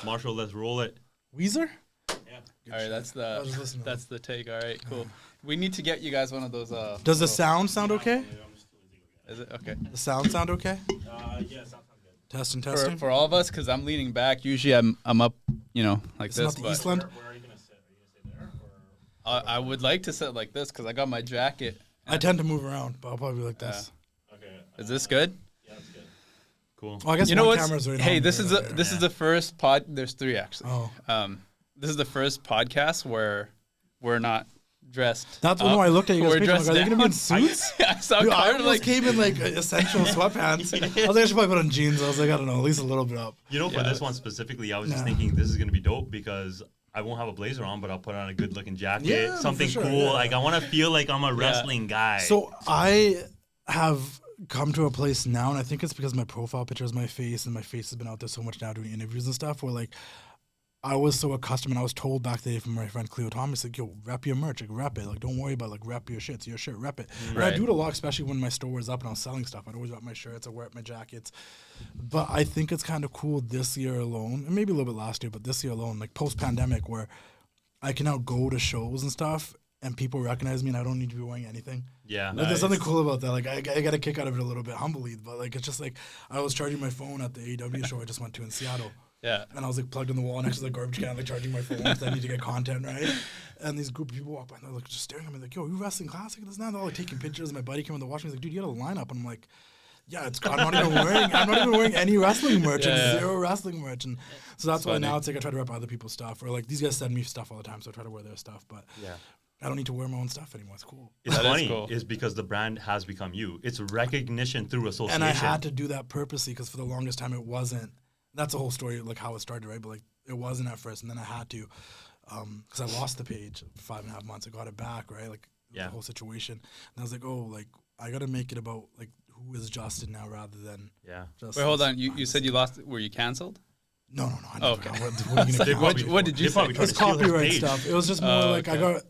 Marshall, let's roll it. Weezer? Yeah. All right, that's the take. All right, cool. We need to get you guys one of those. Does the sound okay? Is it okay? The sound sound okay? Yeah, sounds good. Testing. For all of us, because I'm leaning back. Usually I'm up, like it's this. Not the Eastland. Where are you gonna sit? Are you gonna sit there? I would like to sit like this because I got my jacket. I tend to move around, but I'll probably be like this. Okay. Is this good? Yeah, that's good. Cool. Well, I guess one camera's right Hey, on this there, is the first pod. There's 3 actually. Oh. This is the first podcast where we're not dressed. That's when I looked at you guys. We're Like, are they gonna be in suits? I saw Dude, I Carter almost came in like essential sweatpants. I was like, I should probably put on jeans. I was like, I don't know, at least a little bit up. For this one specifically, I was just thinking this is gonna be dope because I won't have a blazer on, but I'll put on a good-looking jacket, something sure, cool. yeah. Like I want to feel like I'm a wrestling guy. So I have come to a place now, and I think it's because my profile picture is my face, and my face has been out there so much now doing interviews and stuff, where like I was so accustomed, and I was told back then from my friend Cleo Thomas, like, yo, rep your merch, like, rep it. Like, don't worry about, like, rep your shit. It's your shirt, rep it. And I do it a lot, especially when my store was up and I was selling stuff. I'd always rep my shirts, I'd wear my jackets. But I think it's kind of cool this year alone, and maybe a little bit last year, but this year alone, like, post-pandemic, where I can now go to shows and stuff, and people recognize me, and I don't need to be wearing anything. Yeah. Like, there's something cool about that. Like, I got a kick out of it a little bit, humbly, but, like, it's just, like, I was charging my phone at the AEW show I just went to in Seattle. Yeah. And I was like plugged in the wall next to the garbage can, like charging my phone because I need to get content, right? And these group of people walk by and they're like just staring at me like, yo, you wrestling classic? This now they're all like taking pictures. My buddy came in to watch me. He's like, dude, you had a lineup. And I'm like, yeah, I'm not even wearing any wrestling merch. It's zero wrestling merch. And so that's why now it's like I try to rep other people's stuff. Or like these guys send me stuff all the time, so I try to wear their stuff. But I don't need to wear my own stuff anymore. It's cool. It's funny is because the brand has become you. It's recognition through association. And I had to do that purposely because for the longest time it wasn't. That's a whole story, like how it started, right? But like it wasn't at first, and then I had to, because I lost the page for 5.5 months. I got it back, right? Like the whole situation, and I was like, oh, like I got to make it about like who is Justin now rather than Wait, hold on. You said you lost. Were you canceled? No. I never, okay. What did you say? It's copyright stuff. It was just more like I got.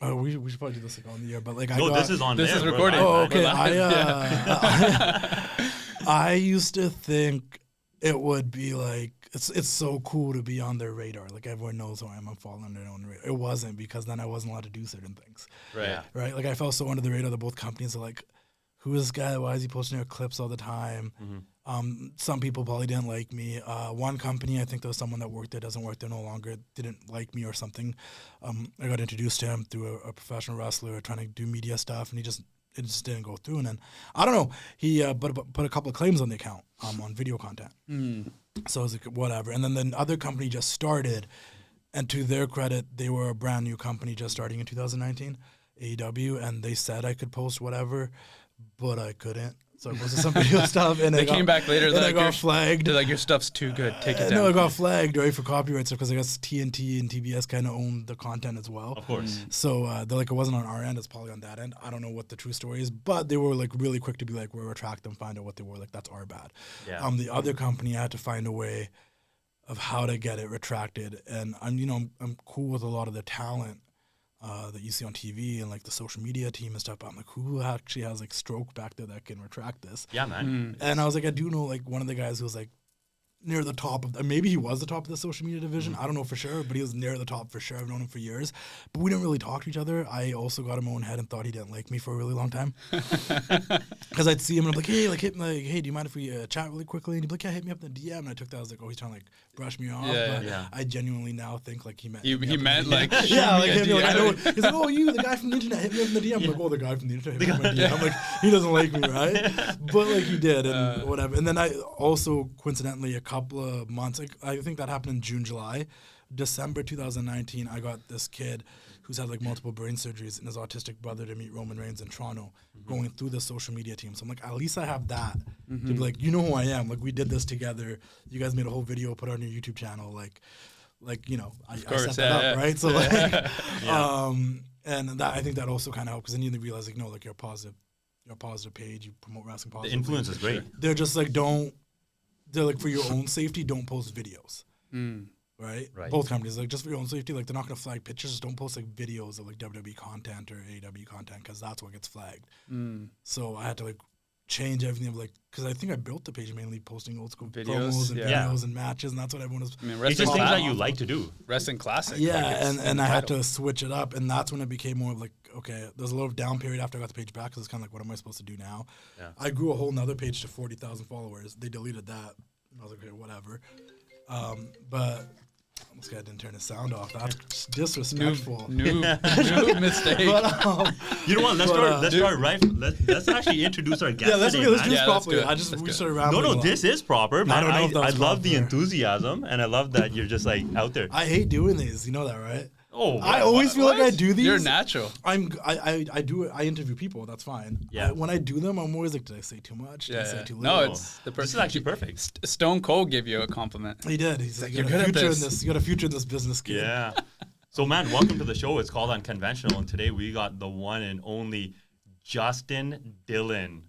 Oh, we should probably do this like on the air, but like this is on. This is recorded. Oh, okay. I used to think it would be like it's so cool to be on their radar. Like everyone knows who I am. I'm following on their own radar. It wasn't because then I wasn't allowed to do certain things. Right. Like I felt so under the radar that both companies are like, who is this guy? Why is he posting their clips all the time? Mm-hmm. Some people probably didn't like me. One company, I think there was someone that worked there, doesn't work there no longer, didn't like me or something. I got introduced to him through a professional wrestler trying to do media stuff, and it just didn't go through. And then I don't know. He put a couple of claims on the account on video content. So I was like, whatever. And then the other company just started, and to their credit, they were a brand new company just starting in 2019, AEW, and they said I could post whatever, but I couldn't. So I posted some video stuff, and they came back later. And I got flagged. They're like, your stuff's too good. Take it down. No, I got flagged right for copyright stuff because I guess TNT and TBS kind of owned the content as well. Of course. So they're like, it wasn't on our end. It's probably on that end. I don't know what the true story is, but they were like really quick to be like, we'll retract them, find out what they were. Like that's our bad. Yeah. The other company, I had to find a way of how to get it retracted, and I'm cool with a lot of the talent that you see on TV and like the social media team and stuff. But I'm like, who actually has like stroke back there that can retract this? Yeah, man. And I was like, I do know like one of the guys who was like near the top of, maybe he was the top of the social media division. I don't know for sure, but he was near the top for sure. I've known him for years, but we didn't really talk to each other. I also got in my own head and thought he didn't like me for a really long time. Because I'd see him and I'm like, hey, do you mind if we chat really quickly? And he'd be like, yeah, hit me up in the DM. And I took that, I was like, oh, he's trying to like brush me off. Yeah. I genuinely now think like he meant he meant like yeah, like hit me like, I know. He's like, oh, you, the guy from the internet, hit me up in the DM. I'm like, oh, the guy from the internet hit me up in the DM. I'm like, he doesn't like me, right? But like he did and whatever. And then I also coincidentally a couple of months, like, I think that happened in June, July. December 2019, I got this kid who's had like multiple brain surgeries and his autistic brother to meet Roman Reigns in Toronto, going through the social media team. So I'm like, at least I have that to be like, you know who I am. Like we did this together. You guys made a whole video, put it on your YouTube channel. Like you know, I set that up, right? So like, and that I think that also kind of helped because then you realize like, no, like you're a positive page. You promote wrestling positive. The influence is great. They're just like they're like for your own safety, don't post videos. Right? Both companies, like just for your own safety, like they're not gonna flag pictures. Just don't post like videos of like WWE content or AEW content because that's what gets flagged. So I had to like change everything of like, because I think I built the page mainly posting old school videos, promos and videos and matches, and that's what everyone was. I mean, it's just things that you like to do. Wrestling classic. Yeah, like and I had to switch it up, and that's when it became more of like, okay, there's a little down period after I got the page back, because it's kind of like, what am I supposed to do now? Yeah. I grew a whole nother page to 40,000 followers. They deleted that. I was like, okay, whatever. But this guy didn't turn his sound off. That's disrespectful. New mistake. But, you know what? Let's start right. Let's actually introduce our guest. Yeah, let's do this properly. We started rambling. No, this is proper. Man, I don't know if I love the enthusiasm, and I love that you're just like out there. I hate doing these. You know that, right? Oh, I always feel like I do these. You're natural. I do it. I interview people. That's fine. Yeah. When I do them, I'm always like, did I say too much? Did I say too little? little? No, it's the This is actually perfect. Stone Cold gave you a compliment. He did. He's like, you're good at this. You got a future in this business, kid. Yeah. So, man, welcome to the show. It's called Unconventional, and today we got the one and only Justin Dillon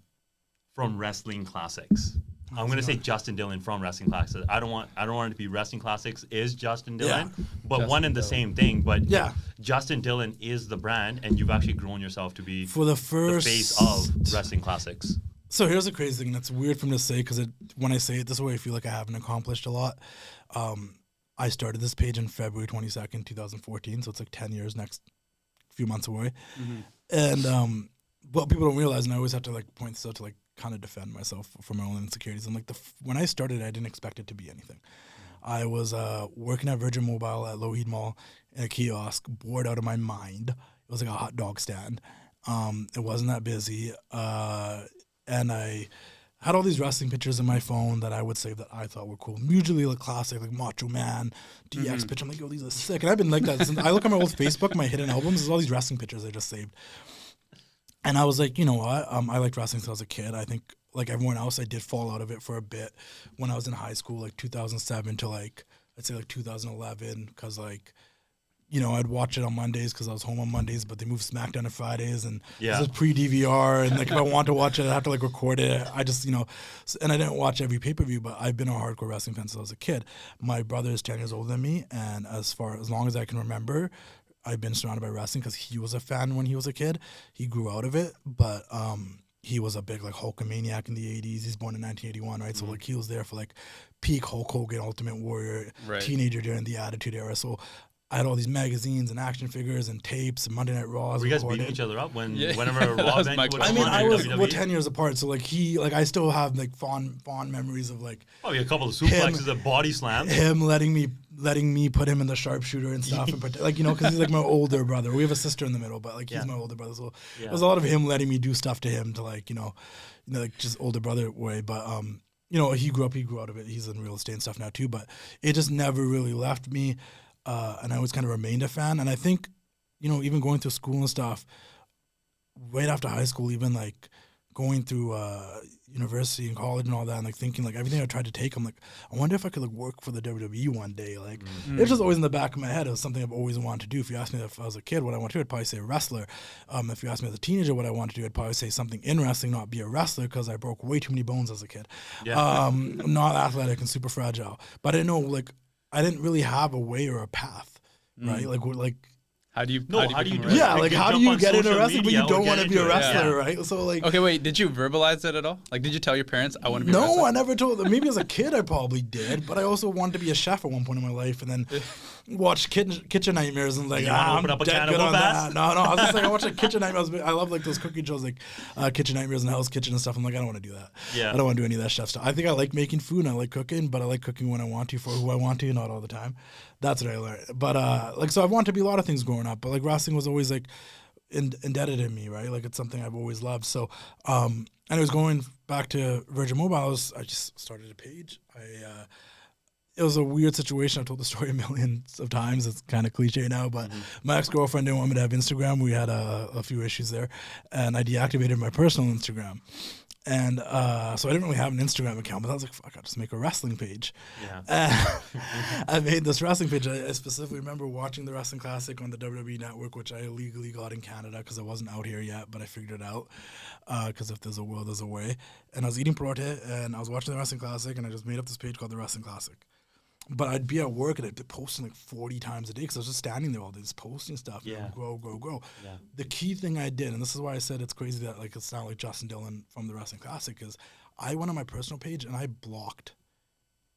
from Wrestling Classics. I'm gonna say Justin Dillon from Wrestling Classics. I don't want it to be Wrestling Classics is Justin Dillon, but Justin one and the same thing. But Justin Dillon is the brand, and you've actually grown yourself to be for the face of Wrestling Classics. So here's the crazy thing that's weird for me to say, because when I say it this way, I feel like I haven't accomplished a lot. I started this page in February 22nd, 2014, so it's like 10 years next few months away. And what people don't realize, and I always have to like point this out to like kind of defend myself from my own insecurities. I'm like, when I started, I didn't expect it to be anything. I was working at Virgin Mobile at Lougheed Mall in a kiosk, bored out of my mind. It was like a hot dog stand. It wasn't that busy. And I had all these wrestling pictures in my phone that I would save that I thought were cool. Usually like classic, like Macho Man, DX picture. I'm like, yo, these are sick. And I've been like that since I look at my old Facebook, my hidden albums, there's all these wrestling pictures I just saved. And I was like, you know what? I liked wrestling since I was a kid. I think, like everyone else, I did fall out of it for a bit when I was in high school, like 2007 to like, I'd say like 2011, because like, you know, I'd watch it on Mondays because I was home on Mondays, but they moved SmackDown to Fridays, and this was pre-DVR, and like if I want to watch it, I'd have to like record it. I just, you know, and I didn't watch every pay-per-view, but I've been a hardcore wrestling fan since I was a kid. My brother is 10 years older than me, and as long as I can remember, I've been surrounded by wrestling because he was a fan when he was a kid. He grew out of it, but he was a big like Hulkamaniac in the 80s. He's born in 1981, right? So like he was there for like peak Hulk Hogan, Ultimate Warrior, teenager during the Attitude Era. So I had all these magazines and action figures and tapes and Monday Night Raws. Were you guys beating each other up whenever Raw event would come on? I mean, I was 10 years apart, so like I still have like fond memories of like probably a couple of suplexes, a body slam. Him letting me put him in the sharpshooter and stuff, and like, you know, because he's like my older brother. We have a sister in the middle, but like he's my older brother. So there's a lot of him letting me do stuff to him to like, you know, like just older brother way. But you know, he grew out of it. He's in real estate and stuff now too. But it just never really left me. And I always kind of remained a fan. And I think, you know, even going through school and stuff, right after high school, even like going through university and college and all that, and like thinking like everything I tried to take, I'm like, I wonder if I could like work for the WWE one day. Like it's just always in the back of my head. It was something I've always wanted to do. If you asked me if I was a kid what I want to do, I'd probably say wrestler. If you asked me as a teenager what I want to do, I'd probably say something in wrestling, not be a wrestler, because I broke way too many bones as a kid. Not athletic and super fragile. But I didn't know, like, I didn't really have a way or a path, right? Like how do you do it? Yeah, like how do you get into wrestling, but you don't want to be a wrestler, right? So like, okay, wait, did you verbalize it at all? Like, did you tell your parents I want to be? No, a wrestler? I never told them. Maybe as a kid I probably did, but I also wanted to be a chef at one point in my life, and then watched Kitchen Nightmares and like, I'm dead good on that. No, I was just like, I watched like Kitchen Nightmares. I love like those cooking shows like Kitchen Nightmares and Hell's Kitchen and stuff. I'm like, I don't want to do that. I don't want to do any of that chef stuff. I think I like making food and I like cooking, but I like cooking when I want to for who I want to, not all the time. That's what I learned. But like, so I wanted to be a lot of things growing up, but like wrestling was always like indebted in me, right? Like it's something I've always loved. So, anyways, going back to Virgin Mobile, I just started a page. It was a weird situation. I've told the story millions of times. It's kind of cliche now, but my ex-girlfriend didn't want me to have Instagram. We had a few issues there, and I deactivated my personal Instagram. And so I didn't really have an Instagram account, but I was like, fuck, I'll just make a wrestling page. I made this wrestling page. I specifically remember watching the Wrestling Classic on the WWE Network, which I illegally got in Canada because I wasn't out here yet, but I figured it out because if there's a will, there's a way. And I was eating protein, and I was watching the Wrestling Classic, and I just made up this page called the Wrestling Classic. But I'd be at work and I'd be posting like 40 times a day because I was just standing there all day, just posting stuff. Yeah. Grow. Yeah. The key thing I did, and this is why I said it's crazy that like it's not like Justin Dillon from the Wrestling Classic, is I went on my personal page and I blocked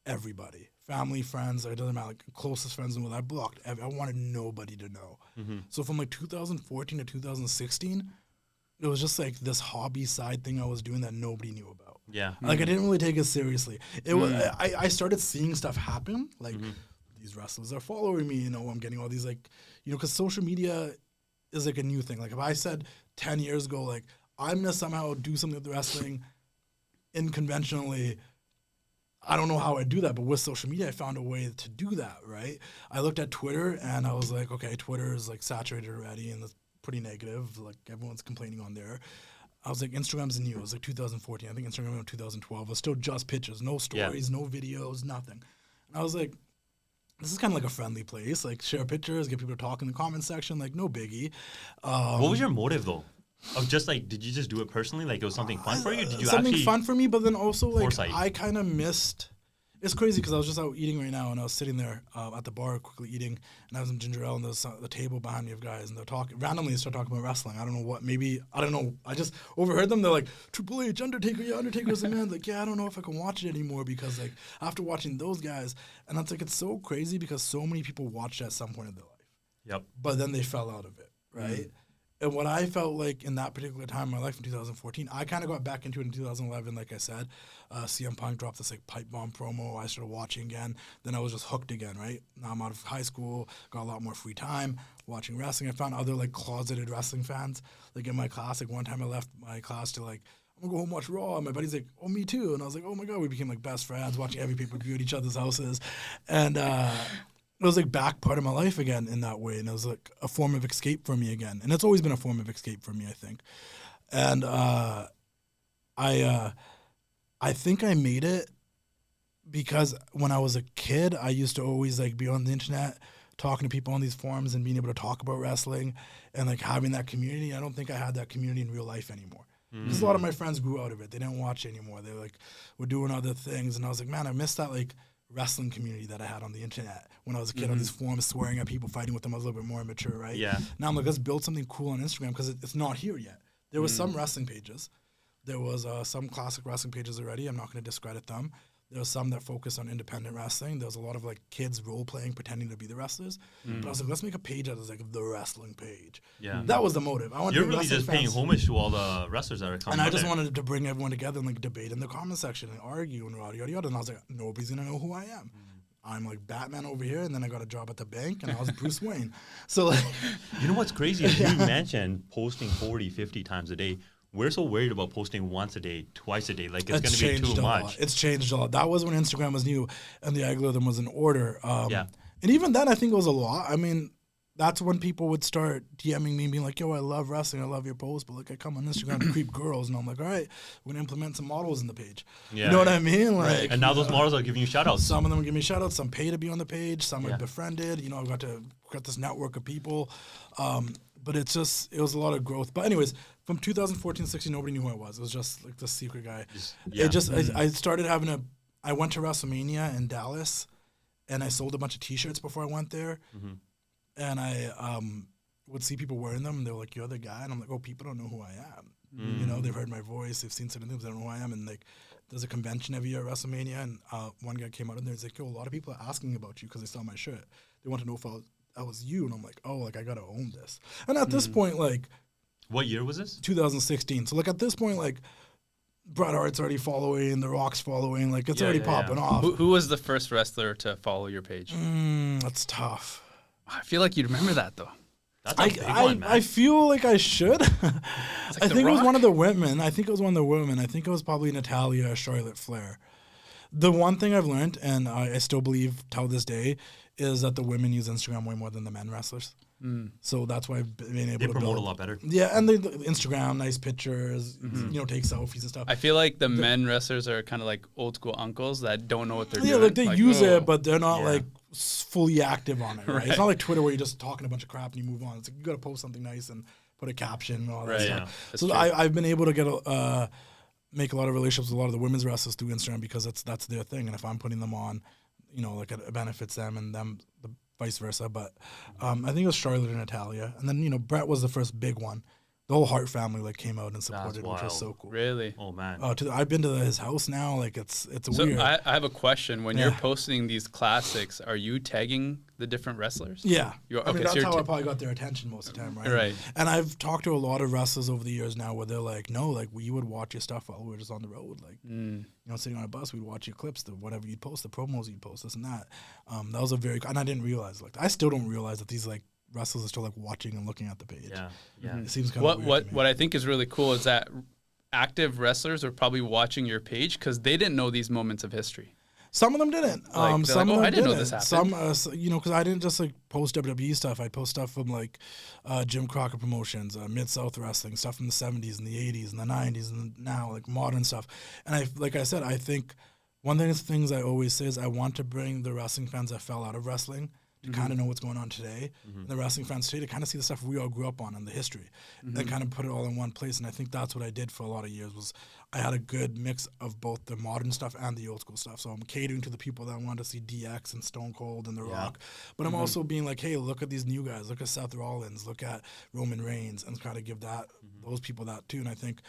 everybody, family, friends, it doesn't matter, like closest friends, and I blocked. I wanted nobody to know. Mm-hmm. So from like 2014 to 2016, it was just like this hobby side thing I was doing that nobody knew about. Yeah. Like I didn't really take it seriously. It was I started seeing stuff happen. Like these wrestlers are following me. You know, I'm getting all these like, you know, because social media is like a new thing. Like if I said 10 years ago, like I'm gonna somehow do something with wrestling unconventionally, I don't know how I do that, but with social media, I found a way to do that. Right? I looked at Twitter and I was like, okay, Twitter is like saturated already and it's pretty negative. Like everyone's complaining on there. I was like, Instagram's new. It was like 2014. I think Instagram was 2012. It was still just pictures, no stories, no videos, nothing. And I was like, this is kind of like a friendly place. Like, share pictures, get people to talk in the comment section. Like, no biggie. What was your motive, though? Of just like, did you just do it personally? Like, it was something fun for you? Did you something actually fun for me, but then also, like, foresight? I kind of missed... It's crazy because I was just out eating right now, and I was sitting there at the bar quickly eating, and I was in ginger ale, and there's the table behind me of guys, and they're talking randomly. They start talking about wrestling. I don't know what. Maybe I don't know. I just overheard them. They're like, Triple H, Undertaker, yeah, Undertaker's the man. Like, yeah, I don't know if I can watch it anymore because like after watching those guys, and it's like it's so crazy because so many people watched at some point in their life. Yep. But then they fell out of it, right? And what I felt like in that particular time in my life in 2014, I kind of got back into it in 2011, like I said. CM Punk dropped this like pipe bomb promo. I started watching again. Then I was just hooked again, right? Now I'm out of high school, got a lot more free time watching wrestling. I found other like closeted wrestling fans. Like in my class, like one time I left my class to like, I'm gonna go home and watch Raw. And my buddy's like, oh, me too. And I was like, oh my God, we became like best friends, watching every pay-per-view at each other's houses. And it was like back part of my life again in that way, and it was like a form of escape for me again, and it's always been a form of escape for me, I think. And I think I made it because when I was a kid, I used to always like be on the internet talking to people on these forums and being able to talk about wrestling and like having that community. I don't think I had that community in real life anymore. Because a lot of my friends grew out of it. They didn't watch anymore. They like were doing other things, and I was like, man, I missed that like wrestling community that I had on the internet when I was a kid on these forums, swearing at people, fighting with them. I was a little bit more immature, right? Yeah. Now I'm like, let's build something cool on Instagram because it's not here yet. There was some wrestling pages. There was some classic wrestling pages already. I'm not going to discredit them. There was some that focused on independent wrestling. There was a lot of like kids role playing, pretending to be the wrestlers. But I was like, let's make a page that is like the wrestling page. Yeah. That was the motive. I wanted You're really just paying homage to all the wrestlers that are coming. And I just wanted to bring everyone together and like debate in the comment section and argue and yada yada yada. And I was like, nobody's gonna know who I am. I'm like Batman over here, and then I got a job at the bank, and I was Bruce Wayne. So like, you know what's crazy is you mentioned posting 40, 50 times a day. We're so worried about posting once a day, twice a day. Like, it's going to be too much. It's changed a lot. That was when Instagram was new and the algorithm was in order. Yeah. And even then, I think it was a lot. I mean, that's when people would start DMing me and being like, yo, I love wrestling. I love your posts. But, like, I come on Instagram to creep girls. And I'm like, all right, we're going to implement some models in the page. Yeah. You know what I mean? Like, right. And now those models are giving you shout-outs. Some of them give me shout-outs. Some pay to be on the page. Some are befriended. You know, I've got this network of people. But it was a lot of growth. But anyways, from 2014-16, nobody knew who I was. It was just like the secret guy. I started I went to WrestleMania in Dallas, and I sold a bunch of T-shirts before I went there. And I would see people wearing them, and they were like, you're the guy. And I'm like, oh, people don't know who I am. You know, they've heard my voice. They've seen certain things. They don't know who I am. And like, there's a convention every year at WrestleMania, and one guy came out in there and he's like, yo, a lot of people are asking about you because they saw my shirt. They want to know if I was you. And I'm like, oh, like, I got to own this. And at this point, like... What year was this? 2016. So, like, at this point, like, Bret Hart's already following, The Rock's following. Like, it's already popping off. Who was the first wrestler to follow your page? That's tough. I feel like you'd remember that, though. That's a big one, man. I feel like I should. I think it was one of the women. I think it was probably Natalya or Charlotte Flair. The one thing I've learned, and I still believe till this day, is that the women use Instagram way more than the men wrestlers. So that's why I've been able to promote a lot better. Yeah, and the Instagram, nice pictures, you know, take selfies and stuff. I feel like the men wrestlers are kind of like old school uncles that don't know what they're doing. Yeah, like they use it, but they're not like fully active on it, right? It's not like Twitter where you're just talking a bunch of crap and you move on. It's like you got to post something nice and put a caption and all that stuff. So I've been able to get make a lot of relationships with a lot of the women's wrestlers through Instagram because that's their thing. And if I'm putting them on, like it benefits them and them the vice versa. But I think it was Charlotte and Natalia, and then Brett was the first big one. The whole Hart family like came out and supported, which was so cool. Really? Oh man. I've been to his house now. Like it's so weird. I have a question. When you're posting these classics, are you tagging the different wrestlers? Yeah. Okay, that's how I probably got their attention most of the time, right? Right. And I've talked to a lot of wrestlers over the years now where they're like, no, like we would watch your stuff while we were just on the road, like sitting on a bus, we'd watch your clips, whatever you'd post, the promos you'd post, this and that. That was and I didn't realize I still don't realize that these like wrestlers are still like watching and looking at the page. Yeah. It seems kind of weird. What I think is really cool is that active wrestlers are probably watching your page because they didn't know these moments of history. Some of them didn't. Some of them I didn't know this happened. Some, because I didn't just like post WWE stuff. I'd post stuff from like Jim Crockett Promotions, Mid-South Wrestling, stuff from the 70s and the 80s and the 90s and now like modern stuff. And I think one of the things I always say is I want to bring the wrestling fans that fell out of wrestling to kind of know what's going on today, and the wrestling fans today to kind of see the stuff we all grew up on and the history, and kind of put it all in one place. And I think that's what I did for a lot of years was I had a good mix of both the modern stuff and the old school stuff. So I'm catering to the people that want to see DX and Stone Cold and The Rock, but I'm also being like, hey, look at these new guys, look at Seth Rollins, look at Roman Reigns, and kind of give those people that too. And I think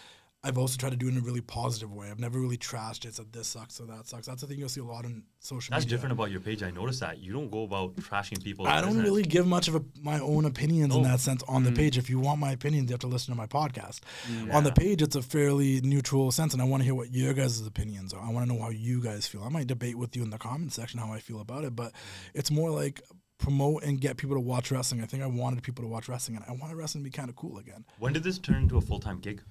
I've also tried to do it in a really positive way. I've never really trashed it, said this sucks or that sucks. That's the thing you'll see a lot on social media. That's different about your page. I noticed that. You don't go about trashing people. I don't really give much of my own opinions in that sense on the page. If you want my opinions, you have to listen to my podcast. On the page, it's a fairly neutral sense, and I want to hear what your guys' opinions are. I want to know how you guys feel. I might debate with you in the comment section how I feel about it, but it's more like promote and get people to watch wrestling. I think I wanted people to watch wrestling, and I wanted wrestling to be kind of cool again. When did this turn into a full-time gig?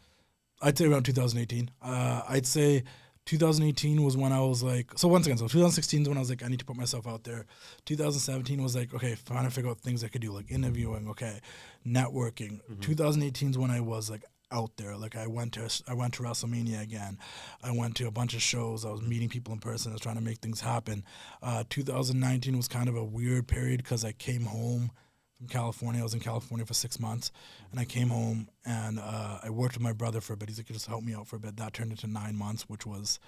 I'd say around 2018. I'd say 2018 was when I was like, so 2016 is when I was like, I need to put myself out there. 2017 was like, okay, trying to figure out things I could do, like interviewing, okay, networking. 2018 is when I was like out there. Like I went to WrestleMania again. I went to a bunch of shows. I was meeting people in person. I was trying to make things happen. 2019 was kind of a weird period because I came home from California. I was in California for 6 months, and I came home and I worked with my brother for a bit. He's like, just help me out for a bit. That turned into 9 months, which was,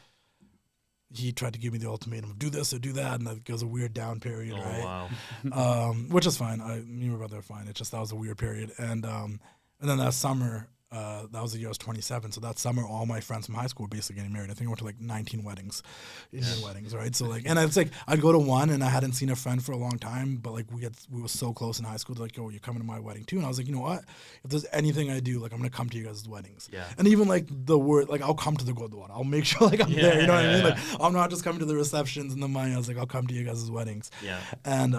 he tried to give me the ultimatum of do this or do that, and that was a weird down period, right? Wow. Which is fine. Me and my brother are fine. It's just that was a weird period. And then that summer, that was the year I was 27. So that summer, all my friends from high school were basically getting married. I think I went to like 19 weddings, Indian weddings, right? So like, and it's like I'd go to one, and I hadn't seen a friend for a long time, but like we were so close in high school. They're like, yo, you're coming to my wedding too. And I was like, you know what? If there's anything I do, like I'm gonna come to you guys' weddings. Yeah. And even like the word, like I'll come to the Gurdwara. I'll make sure like I'm there. You know what I mean? Like I'm not just coming to the receptions and the money. I was like, I'll come to you guys' weddings. Yeah. And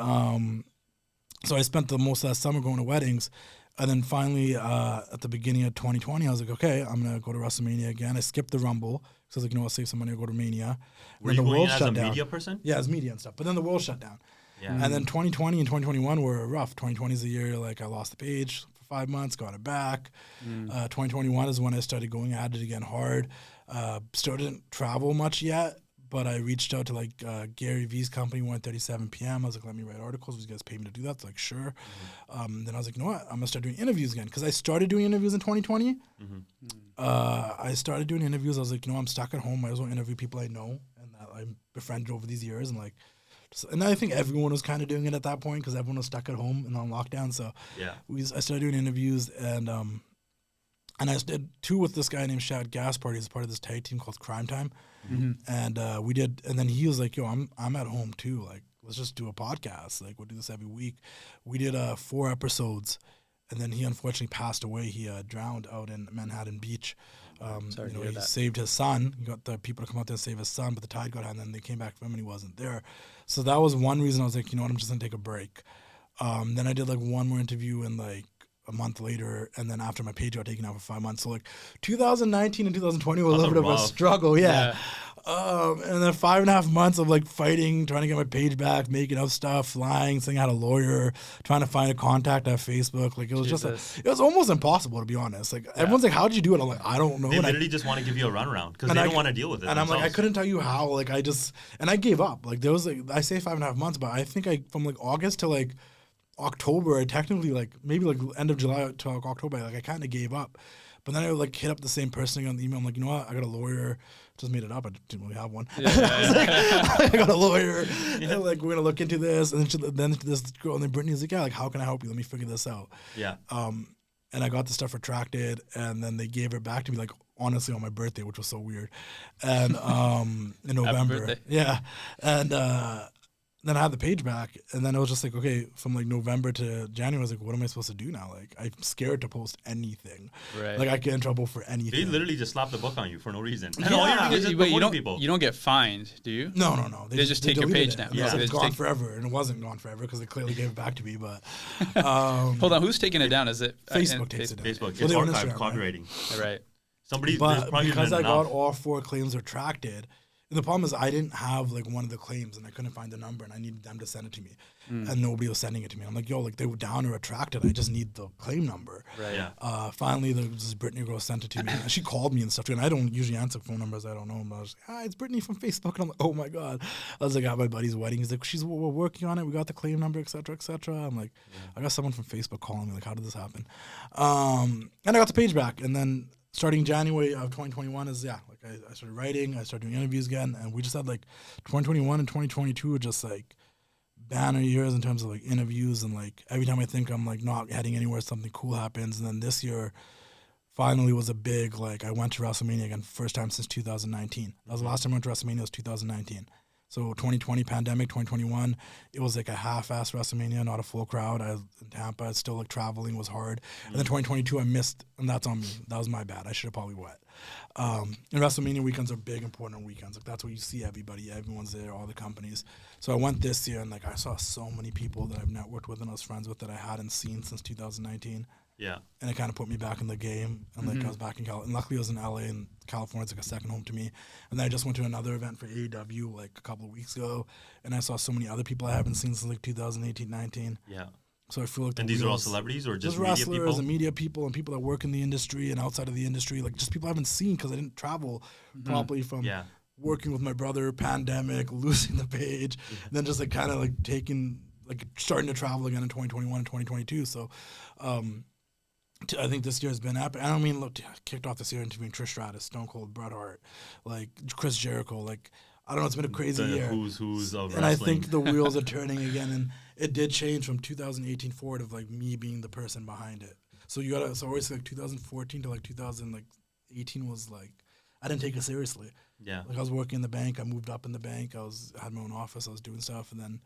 so I spent the most of that summer going to weddings. And then finally, at the beginning of 2020, I was like, okay, I'm going to go to WrestleMania again. I skipped the Rumble. So I was like, I'll save some money, I'll go to Mania. Were you going as a media person? Yeah, as media and stuff. But then the world shut down. Yeah. And then 2020 and 2021 were rough. 2020 is the year, like, I lost the page for 5 months, got it back. 2021 is when I started going at it again hard. Still didn't travel much yet. But I reached out to like Gary V's company, 1:37 p.m. I was like, let me write articles. Would you guys pay me to do that? It's like, sure. Then I was like, you know what? I'm going to start doing interviews again. Because I started doing interviews in 2020. I started doing interviews. I was like, I'm stuck at home. I just want to interview people I know and that I befriended over these years. And like, and I think everyone was kind of doing it at that point because everyone was stuck at home and on lockdown. So I started doing interviews and I did 2 with this guy named Shad Gaspard. He's part of this tag team called Crime Time. And we did, and then he was like, yo, I'm at home too. Like, let's just do a podcast. Like, we'll do this every week. We did 4 episodes, and then he unfortunately passed away. He drowned out in Manhattan Beach. Sorry to hear he that. saved his son. He got the people to come out there and save his son, but the tide got out, and then they came back for him, and he wasn't there. So that was one reason I was like, I'm just going to take a break. Then I did like one more interview in like a month later, and then after my page got taken out for 5 months. So like 2019 and 2020 were a little bit of a struggle, and then 5.5 months of like fighting, trying to get my page back, making up stuff, lying, saying I had a lawyer, trying to find a contact at Facebook. Like it was it was almost impossible to be honest. Like everyone's like, how'd you do it? I'm like, I don't know. They literally just want to give you a runaround because they don't want to deal with it. And themselves. I'm like, I couldn't tell you how. Like I gave up. Like there was like, I say 5.5 months, but I think from like August to like October, I technically like maybe like end of July to like October, like I kind of gave up. But then I would like hit up the same person on the email. I'm like, you know what? I got a lawyer. Just made it up. I didn't really have one. I got a lawyer. And like, we're gonna look into this. And then this girl, and then Brittany's like, yeah, like, how can I help you? Let me figure this out. Yeah. And I got the stuff retracted, and then they gave it back to me, like, honestly, on my birthday, which was so weird. And in November. Yeah. And then I had the page back, and then it was just like, okay, from like November to January, I was like, what am I supposed to do now? Like, I'm scared to post anything. Right. Like, I get in trouble for anything. They literally just slapped the book on you for no reason. And Yeah. all you're doing is just promoting people. You don't get fined, do you? No. They just take your page down. Yeah. So It's gone forever, and it wasn't gone forever because they clearly gave it back to me. But hold on, who's taking it down? Is it Facebook takes it down? Facebook. Well, It's Instagram, archived copywriting. Right. But because I got all 4 claims retracted, and the problem is I didn't have like one of the claims, and I couldn't find the number, and I needed them to send it to me, and nobody was sending it to me. I'm like, yo, like they were down or retracted. I just need the claim number. Right. Yeah. Finally, this Brittany girl sent it to me, and she called me and stuff too. And I don't usually answer phone numbers I don't know. But I was like, hi, it's Brittany from Facebook. And I'm like, oh my god. I was like, at my buddy's wedding. He's like, we're working on it. We got the claim number, et cetera, et cetera. I'm like, I got someone from Facebook calling me. Like, how did this happen? And I got the page back, and then. Starting January of 2021 is, I started writing, I started doing interviews again, and we just had like 2021 and 2022 were just like banner years in terms of like interviews, and like every time I think I'm like not heading anywhere, something cool happens. And then this year finally was a big, like I went to WrestleMania again, first time since 2019. That was the last time I went to WrestleMania, was 2019. So 2020 pandemic, 2021, it was like a half-assed WrestleMania, not a full crowd. I was in Tampa, still like traveling was hard. And then 2022 I missed, and that's on me. That was my bad. I should have probably went. And WrestleMania weekends are big, important weekends. Like that's where you see everybody. Everyone's there, all the companies. So I went this year, and like I saw so many people that I've networked with and I was friends with that I hadn't seen since 2019. Yeah. And it kind of put me back in the game. And like I was back in California. And luckily I was in LA, and California is like a second home to me. And then I just went to another event for AEW like a couple of weeks ago. And I saw so many other people I haven't seen since like 2018, 19. Yeah. So I feel like and these are all celebrities or just media wrestlers people? And media people and people that work in the industry and outside of the industry. Like just people I haven't seen because I didn't travel properly from working with my brother, pandemic, losing the page. And then just like kind of like starting to travel again in 2021 and 2022. So, I think this year has been epic. I don't mean, look, I kicked off this year interviewing Trish Stratus, Stone Cold, Bret Hart, like Chris Jericho. Like, I don't know, it's been a crazy year. Who's of and wrestling. I think the wheels are turning again, and it did change from 2018 forward of like me being the person behind it. So always like 2014 to like 2018 was like, I didn't take it seriously. Yeah. Like I was working in the bank, I moved up in the bank, I had my own office, I was doing stuff, and then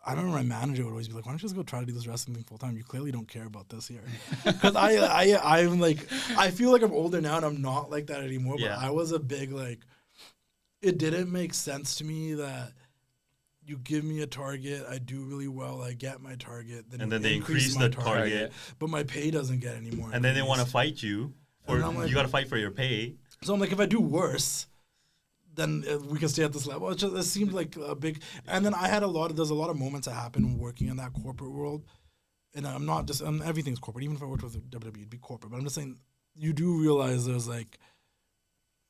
I remember my manager would always be like, why don't you just go try to do this wrestling thing full time? You clearly don't care about this here. Because I'm like, I feel like I'm older now and I'm not like that anymore. But I was a big, like, it didn't make sense to me that you give me a target, I do really well, I get my target. And then they increase the target. But my pay doesn't get any more. And then they want to fight you. You got to fight for your pay. So I'm like, if I do worse, then we can stay at this level. It seemed like a big, and then there's a lot of moments that happen working in that corporate world, and I'm not just, everything's corporate. Even if I worked with WWE, it'd be corporate. But I'm just saying, you do realize there's like,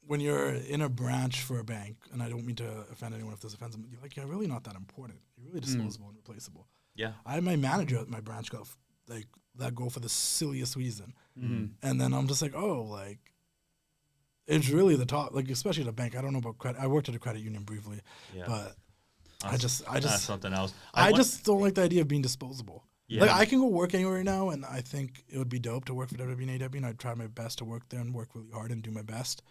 when you're in a branch for a bank, and I don't mean to offend anyone if this offends them, you're really not that important. You're really disposable and replaceable. Yeah. I had my manager at my branch let go for the silliest reason. And then I'm just like, oh, like, it's really the top, like especially at a bank. I don't know about credit. I worked at a credit union briefly, but that's something else. I just don't like the idea of being disposable. Yeah. Like I can go work anywhere now, and I think it would be dope to work for WWE and AEW, and I'd try my best to work there and work really hard and do my best.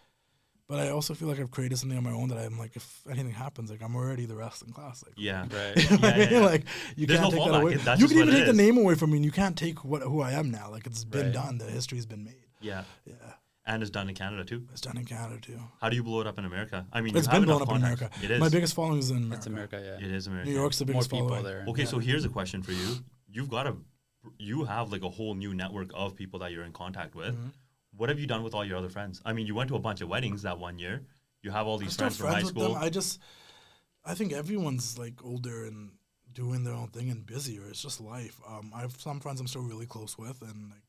But I also feel like I've created something on my own that I'm like, if anything happens, like I'm already the wrestling class. Like, right. You know what I mean? Like you There's can't take that away. You can even take the name away from me, and you can't take who I am now. Like it's been done. The history's been made. Yeah. And it's done in Canada too. It's done in Canada too. How do you blow it up in America? I mean, it's been blown up in America. It is. My biggest following is in America. It's America, yeah. It is America. New York's the biggest More people following there. Okay, so here's a question for you. You have like a whole new network of people that you're in contact with. What have you done with all your other friends? I mean, you went to a bunch of weddings that one year. You have all these friends from high school. I think everyone's like older and doing their own thing and busier. It's just life. I have some friends I'm still really close with, and like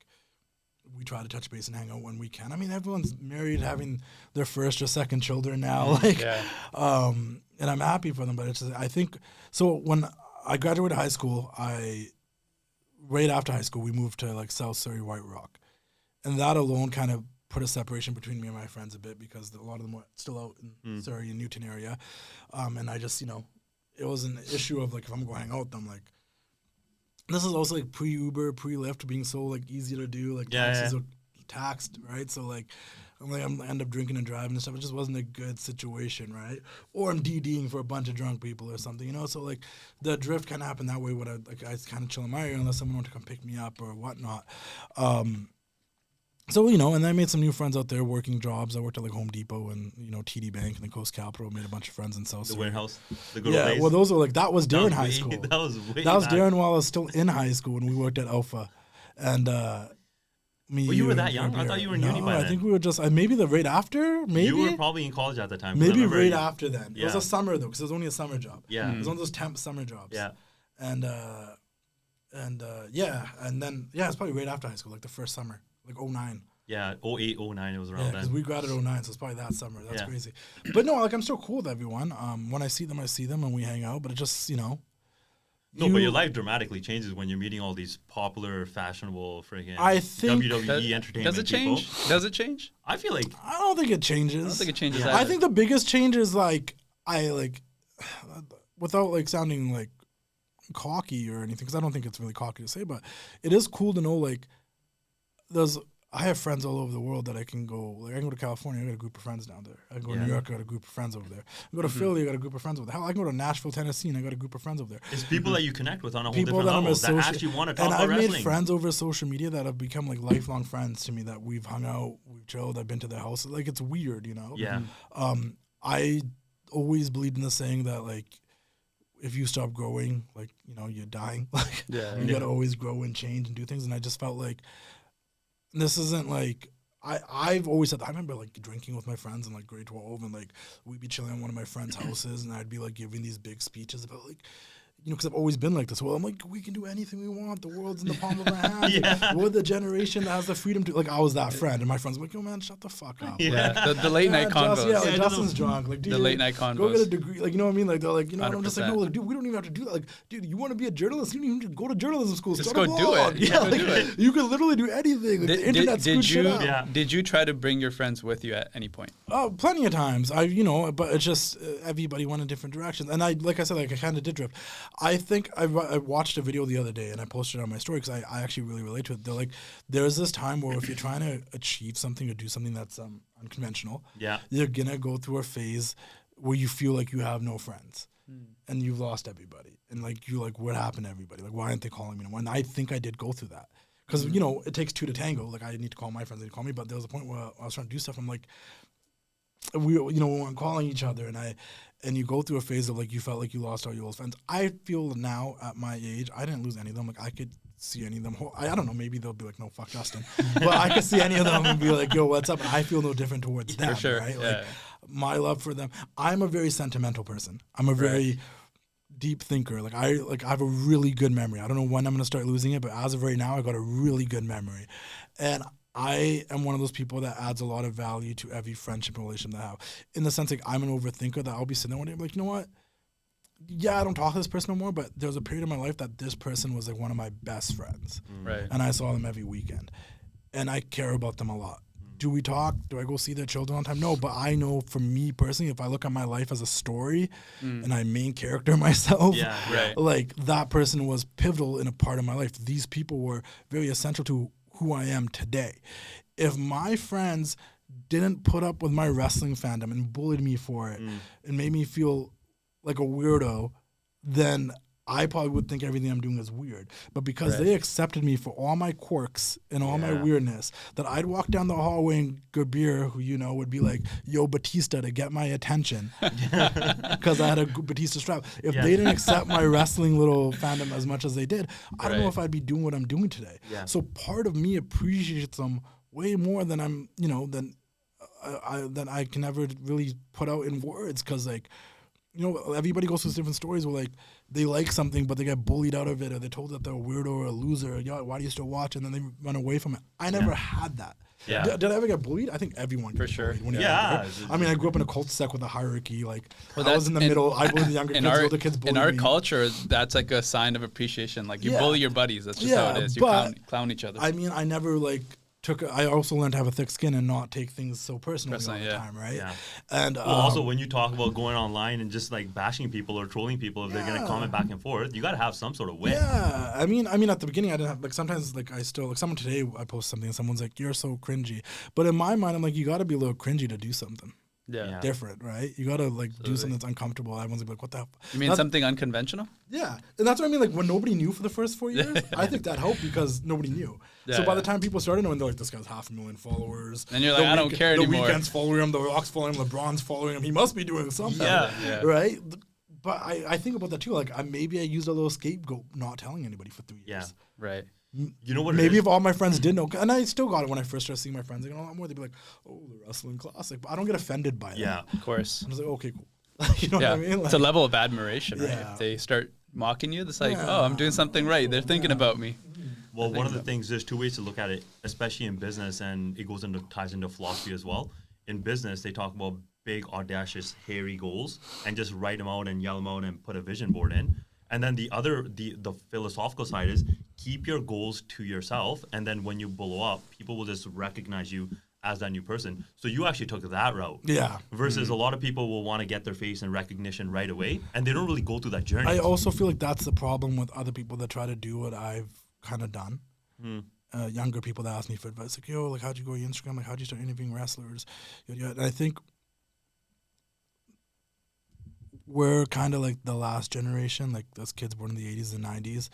we try to touch base and hang out when we can. I mean, everyone's married, having their first or second children now. And I'm happy for them. But it's just, I think so. When I graduated high school, right after high school, we moved to like South Surrey, White Rock. and that alone kind of put a separation between me and my friends a bit because a lot of them were still out in Surrey and Newton area, and I just, it was an issue of like if I'm going to hang out with them, like this is also like pre-Uber, pre-Lyft being so like easy to do, like taxis are taxed, right? So like I'm gonna end up drinking and driving and stuff. It just wasn't a good situation, right? Or I'm DDing for a bunch of drunk people or something, So like the drift kind of happened that way when I kind of chill in my area unless someone wanted to come pick me up or whatnot. So, and I made some new friends out there working jobs. I worked at like Home Depot and, TD Bank and then Coast Capital. Made a bunch of friends in South The Surrey. warehouse. The good old days. Well, those were like, that was during high school. That was Darren while I was still in high school when we worked at Alpha. And you were that young? I thought you were in uni by then. I think we were just, maybe the right after, maybe. You were probably in college at the time. Maybe right after then. Yeah. It was a summer though, because it was only a summer job. Yeah. It was one of those temp summer jobs. Yeah. And then, it's probably right after high school, like the first summer, like 09. Yeah, 08, 09, it was around then. Because we got it 09, so it's probably that summer. That's crazy. But no, like I'm still cool with everyone. When I see them, and we hang out. But it just, No, but your life dramatically changes when you're meeting all these popular, fashionable, freaking WWE entertainment Does it change? people. Does it change? I feel like... I don't think it changes. I don't think it changes either. I think the biggest change is like, without like sounding like cocky or anything, because I don't think it's really cocky to say, but it is cool to know like I have friends all over the world that I can go. Like I can go to California, I got a group of friends down there. I can go to New York, I got a group of friends over there. I go to Philly, I got a group of friends over there. Hell, I can go to Nashville, Tennessee, and I got a group of friends over there. It's people that you connect with on a whole different level that actually want to talk about wrestling. And I've made friends over social media that have become like lifelong friends to me that we've hung out, we've chilled, I've been to their house. Like it's weird, Yeah. I always believed in the saying that like if you stop growing, like, you're dying. Like you gotta always grow and change and do things. And I just felt like this isn't like I've always said, I remember like drinking with my friends in like grade 12 and like we'd be chilling at one of my friends' houses and I'd be like giving these big speeches about like, because I've always been like this. Well, I'm like, we can do anything we want. The world's in the palm of our hands. Like, we're the generation that has the freedom to, like, I was that friend. And my friends were like, yo, man, shut the fuck up. Yeah, the late night convos. Like, Justin's drunk. Like, dude, the late night convos. Go get a degree. Like, you know what I mean? Like, they're like, and I'm just like, no, like, dude, we don't even have to do that. Like, dude, you want to be a journalist? You don't even go to journalism school. Just go do it. Yeah, like, do it. You can literally do anything. Like, the internet screwed shit up. Did you try to bring your friends with you at any point? Oh, plenty of times. But it's just everybody went in different directions. And I kind of did drift. I think I watched a video the other day and I posted it on my story because I actually really relate to it. They're like, there's this time where if you're trying to achieve something or do something that's unconventional, you're going to go through a phase where you feel like you have no friends and you've lost everybody. And like, you're like, what happened to everybody? Like, why aren't they calling me? And I think I did go through that. Because, it takes two to tango. Like, I need to call my friends, they need to call me. But there was a point where I was trying to do stuff. I'm like, we weren't calling each other. And you go through a phase of, like, you felt like you lost all your old friends. I feel now, at my age, I didn't lose any of them. Like, I could see any of them. I don't know, maybe they'll be like, no, fuck Justin. But I could see any of them and be like, yo, what's up? And I feel no different towards them, for sure. right? Yeah. Like, my love for them. I'm a very sentimental person. I'm a very deep thinker. Like, I have a really good memory. I don't know when I'm going to start losing it, but as of right now, I got a really good memory. And I am one of those people that adds a lot of value to every friendship and relationship that I have. In the sense, like, I'm an overthinker that I'll be sitting there one day and be like, you know what? Yeah, I don't talk to this person no more, but there was a period in my life that this person was like one of my best friends. Right. And I saw them every weekend. And I care about them a lot. Do we talk? Do I go see their children on time? No, but I know for me personally, if I look at my life as a story and I main character myself, like, that person was pivotal in a part of my life. These people were very essential to who I am today. If my friends didn't put up with my wrestling fandom and bullied me for it and made me feel like a weirdo, then I probably would think everything I'm doing is weird. But because they accepted me for all my quirks and all my weirdness, that I'd walk down the hallway and Gabir, who would be like, yo, Batista, to get my attention. Because I had a Batista strap. If they didn't accept my wrestling little fandom as much as they did, I don't know if I'd be doing what I'm doing today. Yeah. So part of me appreciates them way more than I'm, than I can ever really put out in words. Because, like, everybody goes through different stories where, like, they like something, but they get bullied out of it, or they're told that they're a weirdo or a loser, or, why do you still watch? And then they run away from it. I never had that. Yeah. Did I ever get bullied? I think everyone gets bullied when you're younger. I mean, I grew up in a cul-de-sac with a hierarchy. Like, I was in the middle. I bullied the younger kids. The older kids bullied me. In our culture, that's like a sign of appreciation. Like, you bully your buddies. That's just how it is. You clown each other. I mean, I never, like, I also learned to have a thick skin and not take things so personally all the time, right? Yeah. And also, when you talk about going online and just like bashing people or trolling people, if they're gonna comment back and forth, you gotta have some sort of wit. Yeah, I mean, at the beginning, I didn't have like sometimes like I still like someone today I post something and someone's like, "You're so cringy," but in my mind, I'm like, you gotta be a little cringy to do something. Yeah. Different, right? You gotta like do something that's uncomfortable. Everyone's like, "What the hell?" You mean something unconventional? Yeah, and that's what I mean. Like when nobody knew for the first 4 years, I think that helped because nobody knew. So by the time people started knowing, they're like, "This guy's 500,000 followers." And you're like, "I don't care anymore." The Weeknd's following him, The Rock's following him, LeBron's following him. He must be doing something, Yeah. right? But I think about that too. Like maybe I used a little scapegoat, not telling anybody for 3 years. Yeah, right. You know what? Maybe if all my friends did know, and I still got it when I first started seeing my friends, like a lot more. They'd be like, "Oh, the wrestling classic," but I don't get offended by that. Yeah, of course. I was like, "Okay, cool." You know what I mean? Like, it's a level of admiration, right? If they start mocking you, it's like, oh, I'm doing something right. They're thinking about me. Well, one of the things, there's two ways to look at it, especially in business, and it ties into philosophy as well. In business, they talk about big, audacious, hairy goals and just write them out and yell them out and put a vision board in. And then the philosophical side is keep your goals to yourself, and then when you blow up, people will just recognize you as that new person. So you actually took that route. Yeah. Versus a lot of people will want to get their face and recognition right away, and they don't really go through that journey. I also feel like that's the problem with other people that try to do what I've kind of done. Younger people that ask me for advice, like, "Yo, like, how'd you go on your Instagram? Like, how'd you start interviewing wrestlers?" And I think we're kind of like the last generation, like those kids born in the 80s and 90s,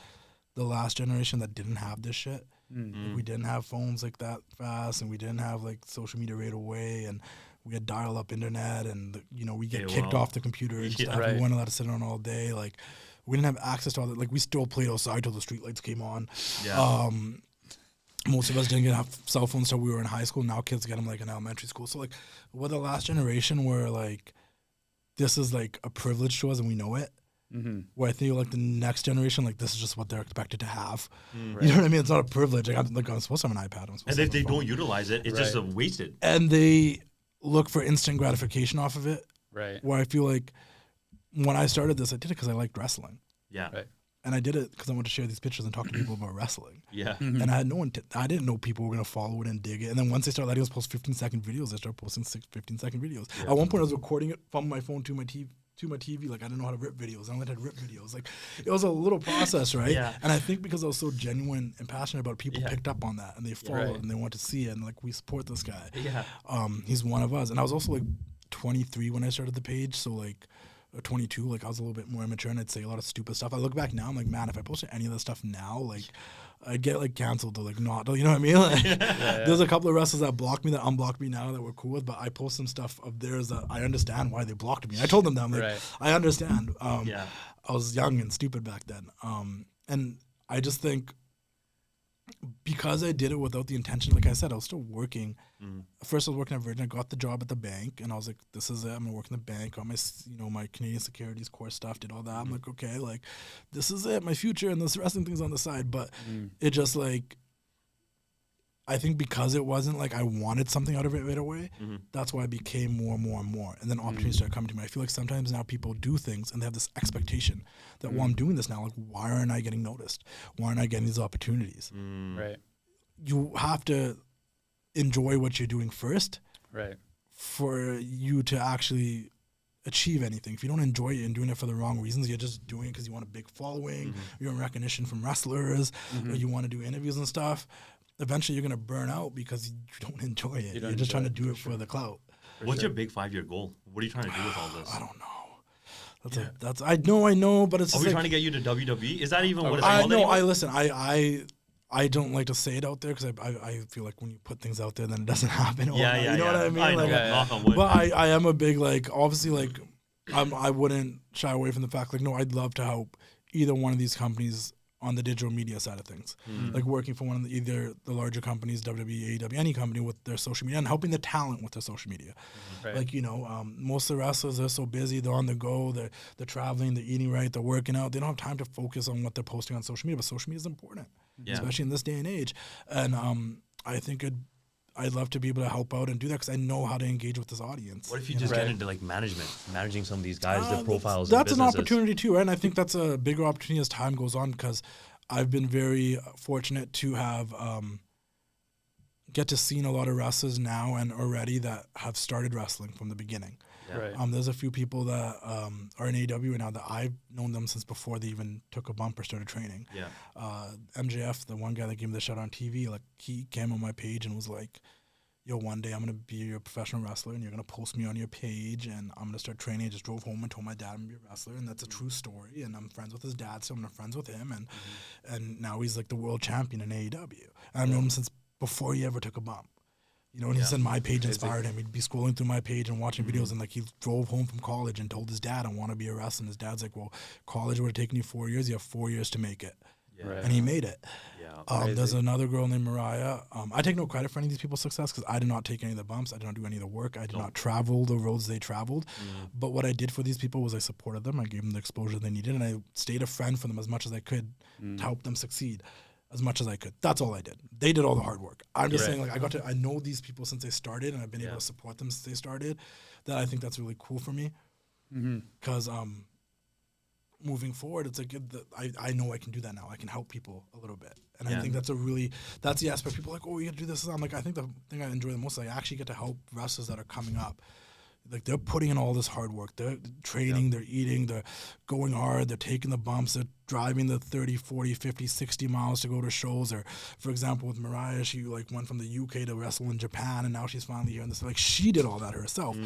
the last generation that didn't have this shit. Like, we didn't have phones like that fast, and we didn't have like social media right away, and we had dial-up internet, and we get kicked off the computer and stuff. Right. We weren't allowed to sit on all day. Like, we didn't have access to all that. Like, we still played outside till the street lights came on. Yeah. Most of us didn't have cell phones till we were in high school. Now kids get them like in elementary school. So like, we're the last generation where like this is like a privilege to us and we know it. Where I think like the next generation, like this is just what they're expected to have. You know what I mean? It's not a privilege. Like I'm supposed to have an iPad. And if they don't utilize it, it's just wasted. And they look for instant gratification off of it. Right. Where I feel like when I started this, I did it because I liked wrestling. Yeah. Right. And I did it because I wanted to share these pictures and talk to people about wrestling. Yeah. And I had I didn't know people were going to follow it and dig it. And then once they started letting us post 15-second videos, I started posting 15-second videos. Yeah. At one point, I was recording it from my phone to my TV. Like, I didn't know how to rip videos. I only had to rip videos. Like, it was a little process, right? Yeah. And I think because I was so genuine and passionate about it, people picked up on that. And they followed and they wanted to see it. And, like, we support this guy. Yeah. He's one of us. And I was also, like, 23 when I started the page. So, like, 22, like I was a little bit more immature and I'd say a lot of stupid stuff. I look back now, I'm like, man, if I posted any of that stuff now, like I'd get like canceled or like not, you know what I mean? Like, there's a couple of wrestlers that blocked me, that unblocked me now that we're cool with, but I post some stuff of theirs that I understand why they blocked me. I told them that, I'm like, I understand. I was young and stupid back then. And I just think because I did it without the intention, like I said, I was still working. First, I was working at Virgin. I got the job at the bank, and I was like, "This is it. I'm gonna work in the bank. Got my, my Canadian Securities core stuff. Did all that. I'm like, okay, like, this is it, my future, and this wrestling thing's on the side." But it just like, I think because it wasn't like I wanted something out of it right away, that's why I became more and more and more. And then opportunities started coming to me. I feel like sometimes now people do things and they have this expectation that, well, I'm doing this now. Like, why aren't I getting noticed? Why aren't I getting these opportunities? Right. You have to enjoy what you're doing first, right, for you to actually achieve anything. If you don't enjoy it and doing it for the wrong reasons, you're just doing it because you want a big following, you want recognition from wrestlers, or you want to do interviews and stuff. Eventually, you're gonna burn out because you don't enjoy it. You're just trying to do it for the clout. What's your big 5-year goal? What are you trying to do with all this? I don't know. I know, but it's. Are we like, trying to get you to WWE? Is that even what it's called? called? I listen. I don't like to say it out there because I feel like when you put things out there, then it doesn't happen. You know what I mean? I know, knock on wood. But I am a big, like, obviously, like, I wouldn't shy away from the fact, like, no, I'd love to help either one of these companies on the digital media side of things, like working for one of either the larger companies, WWE, AEW, any company with their social media, and helping the talent with their social media. Right. Like, most of the wrestlers, they're so busy, they're on the go, they're traveling, they're eating right, they're working out, they don't have time to focus on what they're posting on social media, but social media is important, especially in this day and age. And I think I'd love to be able to help out and do that because I know how to engage with this audience. What if you just get into like managing some of these guys, their profiles? That's an opportunity too, right? And I think that's a bigger opportunity as time goes on because I've been very fortunate to have get to see a lot of wrestlers now and already that have started wrestling from the beginning. Right. There's a few people that are in AEW now that I've known them since before they even took a bump or started training. Yeah. MJF, the one guy that gave me the shot on TV, like he came on my page and was like, yo, one day I'm going to be your professional wrestler and you're going to post me on your page and I'm going to start training. I just drove home and told my dad I'm going to be a wrestler, and that's a true story, and I'm friends with his dad, so I'm friends with him, and now he's like the world champion in AEW. And I've known him since before he ever took a bump. You know, and he said my page inspired him. He'd be scrolling through my page and watching videos, and like he drove home from college and told his dad, I want to be a wrestler. And his dad's like, well, college would have taken you 4 years. You have 4 years to make it. Yeah. Right. And he made it. Yeah. There's another girl named Mariah. I take no credit for any of these people's success because I did not take any of the bumps. I did not do any of the work. I did not travel the roads they traveled. But what I did for these people was I supported them. I gave them the exposure they needed, and I stayed a friend for them as much as I could to help them succeed as much as I could. That's all I did. They did all the hard work. I'm just saying, like, I know these people since they started, and I've been able to support them since they started. That I think that's really cool for me. Because moving forward, it's like I know I can do that now. I can help people a little bit. And I think that's the aspect. People are like, oh, you got to do this. I'm like, I think the thing I enjoy the most is I actually get to help wrestlers that are coming up. Like, they're putting in all this hard work. They're training, they're eating, they're going hard, they're taking the bumps, they're driving the 30, 40, 50, 60 miles to go to shows. Or, for example, with Mariah, she like went from the UK to wrestle in Japan, and now she's finally here. And this, like, she did all that herself.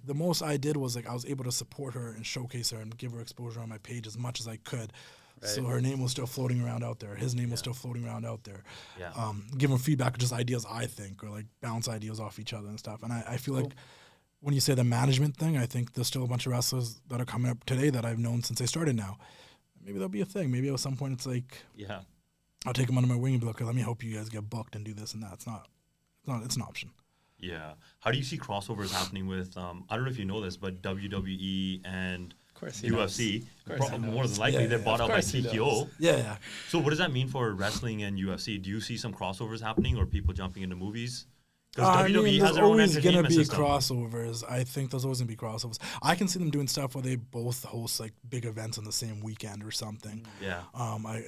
The most I did was, like, I was able to support her and showcase her and give her exposure on my page as much as I could. Right. So her name was still floating around out there. His name was still floating around out there. Yeah. Give him feedback, just ideas I think, or like bounce ideas off each other and stuff. And I feel like when you say the management thing, I think there's still a bunch of wrestlers that are coming up today that I've known since they started now. Maybe that'll be a thing. Maybe at some point it's like, I'll take them under my wing and be like, okay, let me help you guys get booked and do this and that. It's an option. Yeah. How do you see crossovers happening with, I don't know if you know this, but WWE and UFC, more than likely, they're bought out by TKO. Yeah. So what does that mean for wrestling and UFC? Do you see some crossovers happening or people jumping into movies? Because WWE has their own entertainment system. There's always going to be crossovers. I think there's always going to be crossovers. I can see them doing stuff where they both host like big events on the same weekend or something. Yeah.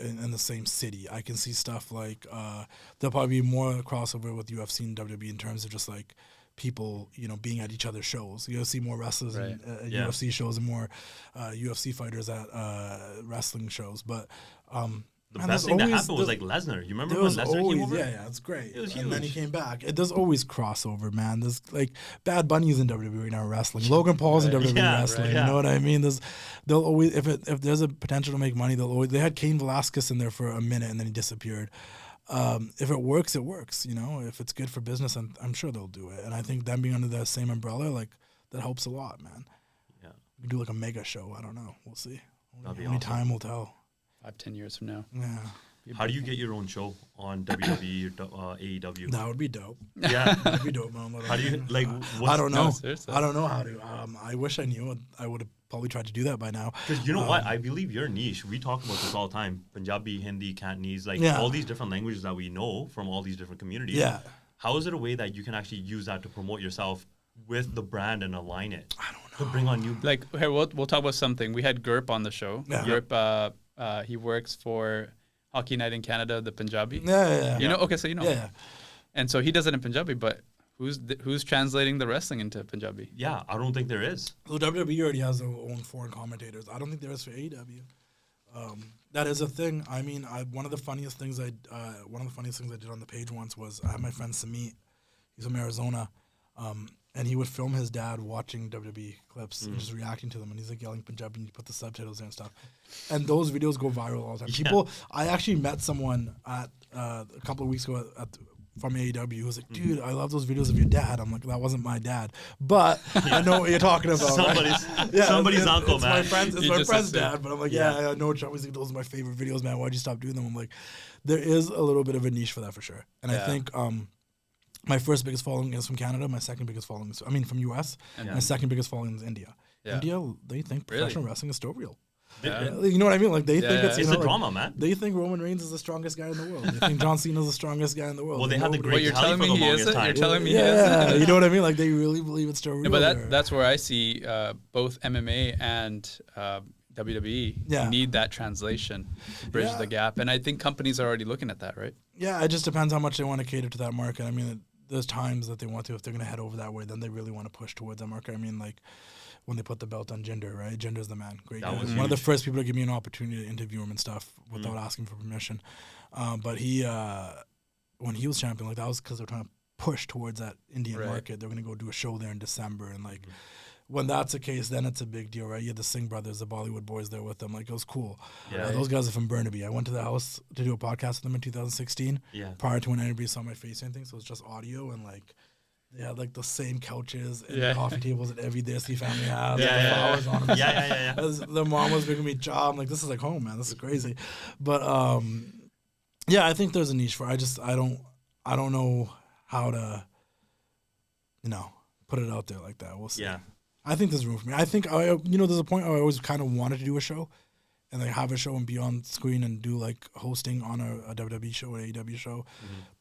In the same city. I can see stuff like there'll probably be more crossover with UFC and WWE in terms of just like people, being at each other's shows. You'll see more wrestlers at UFC shows and more UFC fighters at wrestling shows. But the best thing that happened was like Lesnar. You remember when Lesnar came over? Yeah, it's great. It was huge. And then he came back. There's always crossover, man. There's like Bad Bunny's in WWE right now wrestling. Logan Paul's in WWE wrestling. You know what I mean? They'll always if there's a potential to make money, they had Cain Velasquez in there for a minute and then he disappeared. If it works, it works. If it's good for business, I'm sure they'll do it. And I think them being under the same umbrella, like that helps a lot, man. Yeah, we can do like a mega show. I don't know. We'll see. Only time will tell. 5-10 years from now. Yeah. How do you get your own show on WWE or AEW? That would be dope. Yeah, that'd be dope, man. How do you like? I don't know. No, I don't know how to. I wish I knew. I would have probably tried to do that by now. Because you know what? I believe your niche. We talk about this all the time. Punjabi, Hindi, Cantonese, all these different languages that we know from all these different communities. Yeah. How is it a way that you can actually use that to promote yourself with the brand and align it? I don't know. To bring on new. Like, here, we'll talk about something. We had Gurp on the show. Yeah. Gurp, he works for Hockey Night in Canada, the Punjabi. Yeah. You know? Okay, so you know. Yeah. And so he does it in Punjabi, but who's translating the wrestling into Punjabi? Yeah, I don't think there is. So WWE already has their own foreign commentators. I don't think there is for AEW. That is a thing. I mean, one of the funniest things I did on the page once was I had my friend Samit. He's from Arizona. And he would film his dad watching WWE clips and just reacting to them. And he's like yelling Punjabi and you put the subtitles there and stuff. And those videos go viral all the time. I actually met someone at a couple of weeks ago from AEW who was like, dude, I love those videos of your dad. I'm like, that wasn't my dad. But I know what you're talking about. Somebody's uncle, it's man. It's my friend's dad. But I'm like, I know. He's like, those are my favorite videos, man. Why'd you stop doing them? I'm like, there is a little bit of a niche for that for sure. And I think... my first biggest following is from Canada. My second biggest following is, from US. My second biggest following is India. Yeah. India, they think professional wrestling is still real. Yeah. You know what I mean? Like they think it's a drama, man. They think Roman Reigns is the strongest guy in the world. They think John Cena is the strongest guy in the world. Well, they had the great you're telling me he isn't. You're telling me he isn't. You know what I mean? Like they really believe it's still real. Yeah, but that's where I see both MMA and WWE. Yeah. You need that translation to bridge the gap. And I think companies are already looking at that, right? Yeah, it just depends how much they want to cater to that market. I mean, there's times that they want to. If they're going to head over that way, then they really want to push towards that market. I mean, like when they put the belt on Jinder, right? Jinder's the man. Great guy. One of the first people to give me an opportunity to interview him and stuff without asking for permission. But he, when he was champion, like that was because they're trying to push towards that Indian market. They're going to go do a show there in December. And like when that's the case, then it's a big deal, right? You had the Singh brothers, the Bollywood boys there with them. Like it was cool. Yeah. Those guys are from Burnaby. I went to the house to do a podcast with them in 2016. Yeah. Prior to when anybody saw my face or anything. So it was just audio and like they had like the same couches and coffee tables that every Desi family has. Flowers on them. Yeah. The mom was making me job. I'm like, this is like home, man. This is crazy. But yeah, I think there's a niche for it. I don't know how to, put it out there like that. We'll see. Yeah. I think there's room for me. I think, there's a point where I always kind of wanted to do a show and like have a show and be on screen and do like hosting on a WWE show, an AEW show.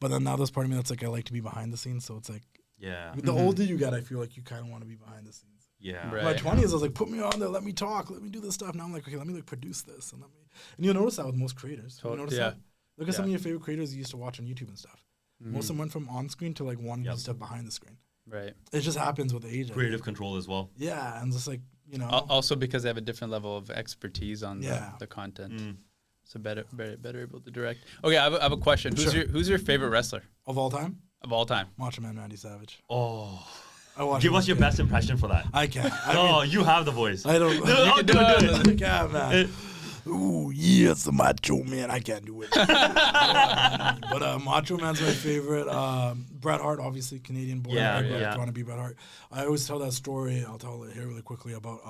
But then now there's part of me that's like, I like to be behind the scenes. So it's like, the older you get, I feel like you kind of want to be behind the scenes. Yeah. Right. My 20s, I was like, put me on there, let me talk, let me do this stuff. Now I'm like, okay, let me like produce this. And you'll notice that with most creators. You notice that? Look at some of your favorite creators you used to watch on YouTube and stuff. Most of them went from on screen to like one step behind the screen. Right. It just happens with age. Creative control as well. Yeah, and just like, Also because they have a different level of expertise on the content. So better able to direct. Okay, I have a question. Who's your favorite wrestler? Of all time? Of all time. Macho Man Randy Savage. Oh. Give us your best impression for that. I can't. You have the voice. I don't. You can do it. Yeah, man. Ooh, yeah, it's the Macho Man. I can't do it. But Macho Man's my favorite. Bret Hart, obviously, Canadian boy. I want to be Bret Hart. I always tell that story. I'll tell it here really quickly about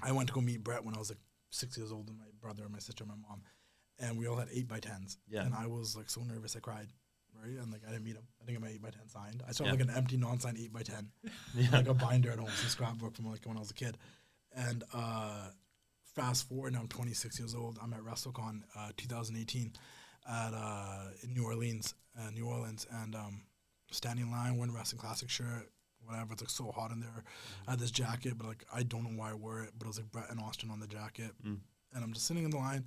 I went to go meet Bret when I was like 6 years old, and my brother, my sister, and my mom. And we all had 8x10s. Yeah. And I was like so nervous, I cried. Right? And like I didn't meet him. I didn't get my 8x10 signed. I saw like an empty, non-signed 8x10. Like a binder at home, some scrapbook from like when I was a kid. And fast forward, now I'm 26 years old. I'm at WrestleCon 2018 in New Orleans, and standing in line, wearing a Wrestling Classic shirt, whatever. It's like so hot in there. I had this jacket, but like I don't know why I wore it, but it was like Bret and Austin on the jacket. And I'm just sitting in the line,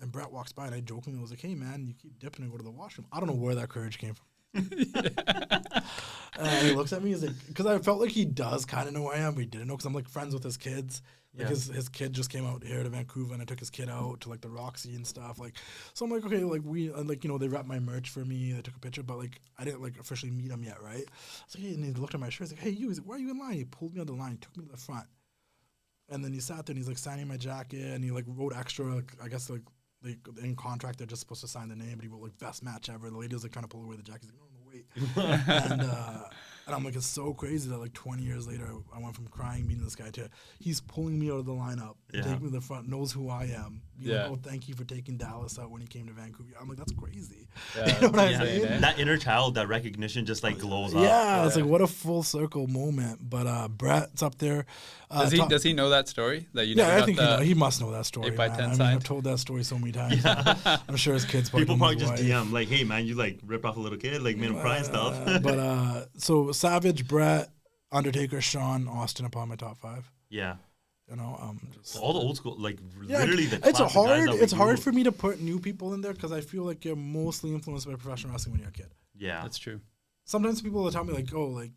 and Bret walks by, and I jokingly was like, "Hey man, you keep dipping and go to the washroom." I don't know where that courage came from. And he looks at me, he's like, because I felt like he does kind of know who I am, but he didn't know because I'm like friends with his kids. Like his kid just came out here to Vancouver, and I took his kid out to like the Roxy and stuff. Like, so I'm like, okay, like they wrapped my merch for me. They took a picture, but like I didn't like officially meet him yet, right? I was like, hey, and he looked at my shirt. He's like, hey, you. He's like, why are you in line? He pulled me on the line, took me to the front, and then he sat there and he's like signing my jacket, and he like wrote extra. Like I guess like in contract they're just supposed to sign the name, but he wrote like best match ever. The lady was like trying to pull away the jacket. He's like, no, wait. And I'm like, it's so crazy that like 20 years later, I went from crying meeting this guy to he's pulling me out of the lineup, taking me to the front, knows who I am. Like, oh, thank you for taking Dallas out when he came to Vancouver. I'm like, that's crazy. You know what I'm saying? That inner child, that recognition just like glows up. Yeah, it's like what a full circle moment. But Bret's up there. Does he know that story? That you I think he must know that story. 8x10 I've told that story so many times. I'm sure his kids people probably just DM like, hey man, you like rip off a little kid, like made him cry and stuff. But so Savage, Bret, Undertaker, Shawn, Austin upon my top 5. Yeah. Just all the old school, like literally the it's hard. It's hard for me to put new people in there because I feel like you're mostly influenced by professional wrestling when you're a kid. Yeah, that's true. Sometimes people will tell me like, oh, like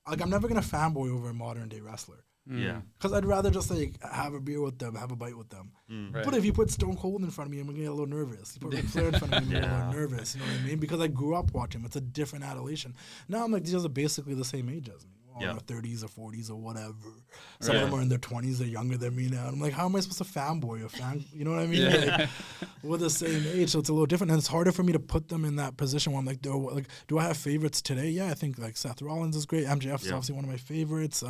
I'm never gonna fanboy over a modern day wrestler. Yeah, because I'd rather just like have a beer with them, have a bite with them. Right. But if you put Stone Cold in front of me, I'm gonna get a little nervous. You put Ric Flair in front of me, I'm gonna get a little nervous. You know what I mean? Because I grew up watching. It's a different adulation. Now I'm like, these are basically the same age as me. In their 30s or 40s or whatever. Some of them are in their 20s. They're younger than me now. And I'm like, how am I supposed to fanboy or fan? You know what I mean? Like, we're the same age, so it's a little different. And it's harder for me to put them in that position where I'm like, do I have favorites today? Yeah, I think like Seth Rollins is great. MJF is obviously one of my favorites.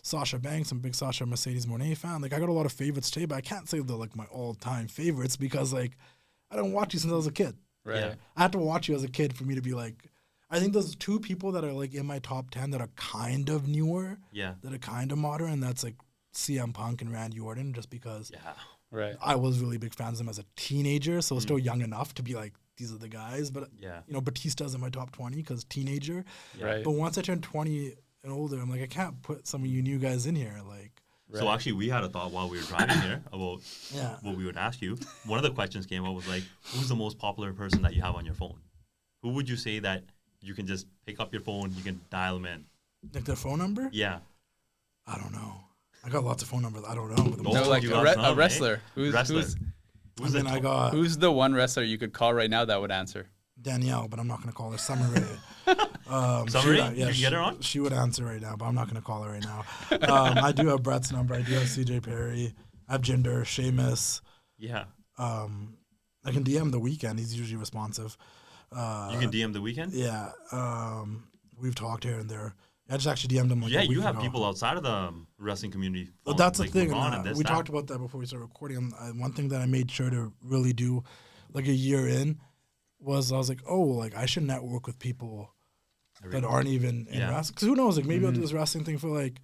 Sasha Banks, I'm a big Sasha Mercedes Moné fan. Like I got a lot of favorites today, but I can't say they're like my all-time favorites because like I don't watch you since I was a kid. Right. Yeah. I had to watch you as a kid for me to be like. I think there's 2 people that are like in my top 10 that are kind of newer, that are kind of modern, and that's like CM Punk and Randy Orton, just because I was really big fans of them as a teenager, so still young enough to be like, these are the guys. But Batista's in my top 20 because teenager. Right. But once I turned 20 and older, I'm like, I can't put some of you new guys in here. Like, So actually, we had a thought while we were driving here about what we would ask you. One of the questions came up was like, who's the most popular person that you have on your phone? Who would you say that you can just pick up your phone, you can dial them in? Like their phone number? Yeah. I don't know. I got lots of phone numbers. I don't know. No, like a wrestler. Who's the one wrestler you could call right now that would answer? Danielle, but I'm not going to call her. Summer Rae. Summer Rae? You can get her on? She would answer right now, but I'm not going to call her right now. I do have Brett's number. I do have CJ Perry. I have Jinder, Sheamus. Yeah. I can DM The Weeknd. He's usually responsive. You can DM The Weeknd? Yeah. We've talked here and there. I just actually DM'd him like a week you have ago. people outside of the wrestling community. Well, that's the thing. We talked about that before we started recording. One thing that I made sure to really do, like a year in, was I was like, I should network with people that aren't even in wrestling. Because who knows? Like maybe I'll do this wrestling thing for like,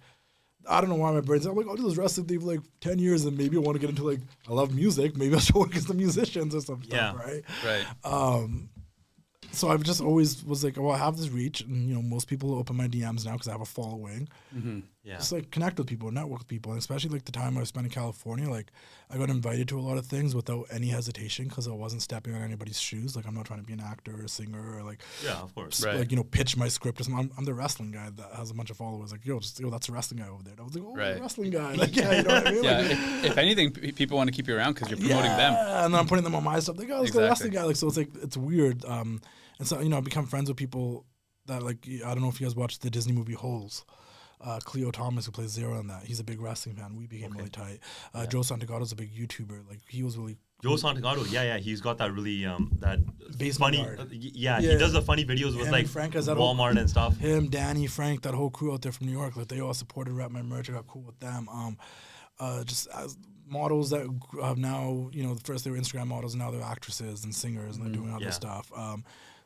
I don't know why my brain's. I'm like, I'll do this wrestling thing for like 10 years, and maybe I want to get into like, I love music. Maybe I should work with some musicians or some stuff, right? Right. So I've just always was like, I have this reach, and most people open my DMs now because I have a following. Mm-hmm. Yeah. Just like connect with people, network with people, and especially like the time I spent in California, like I got invited to a lot of things without any hesitation because I wasn't stepping on anybody's shoes. Like I'm not trying to be an actor or a singer or like of course, like pitch my script or something. I'm the wrestling guy that has a bunch of followers. Like that's a wrestling guy over there. I was like, the wrestling guy. Like you know what I mean? If anything, people want to keep you around because you're promoting them. And then I'm putting them on my stuff. Like let's go wrestling guy. Like so it's weird. And so I become friends with people that like I don't know if you guys watched the Disney movie Holes. Cleo Thomas, who plays Zero in that, he's a big wrestling fan. We became really tight. Joe Santagato's a big YouTuber. Like he was really Joe Santagato. He's got that really that basement funny. guard. He does the funny videos with like Frank Walmart and stuff. Him, Danny, Frank, that whole crew out there from New York. Like they all supported rep my merch. I got cool with them. Just as models that have now, first they were Instagram models, now they're actresses and singers and they're doing other stuff.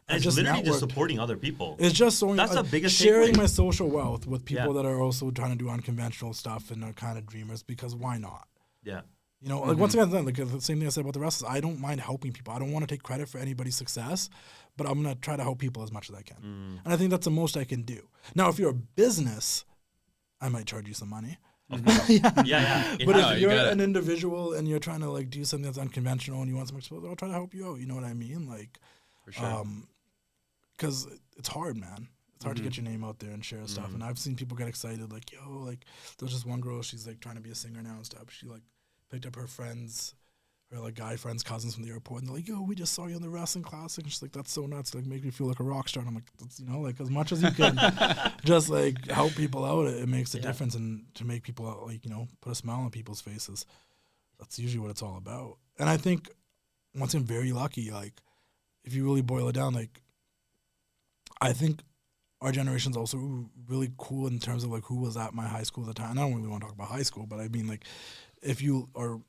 And it's literally just supporting other people. It's just so that's the biggest sharing my social wealth with people that are also trying to do unconventional stuff and are kind of dreamers because why not? Yeah. Like once again, like the same thing I said about the wrestlers, I don't mind helping people. I don't want to take credit for anybody's success, but I'm going to try to help people as much as I can. And I think that's the most I can do. Now, if you're a business, I might charge you some money. Of course. yeah. But if you're an individual and you're trying to like do something that's unconventional and you want some exposure, I'll try to help you out. You know what I mean? Like, for sure. Because it's hard, man. It's hard to get your name out there and share stuff. And I've seen people get excited, like, like there's just one girl, she's like trying to be a singer now and stuff. She like picked up her friends, her like guy friends, cousins from the airport, and they're like, we just saw you in the wrestling classic. And she's like, that's so nuts. Like, make me feel like a rock star. And I'm like, that's, like as much as you can just like help people out, it makes a difference. And to make people out, like, put a smile on people's faces. That's usually what it's all about. And I think once I'm very lucky, like if you really boil it down, like I think our generation's also really cool in terms of like who was at my high school at the time. I don't really want to talk about high school, but I mean like if you are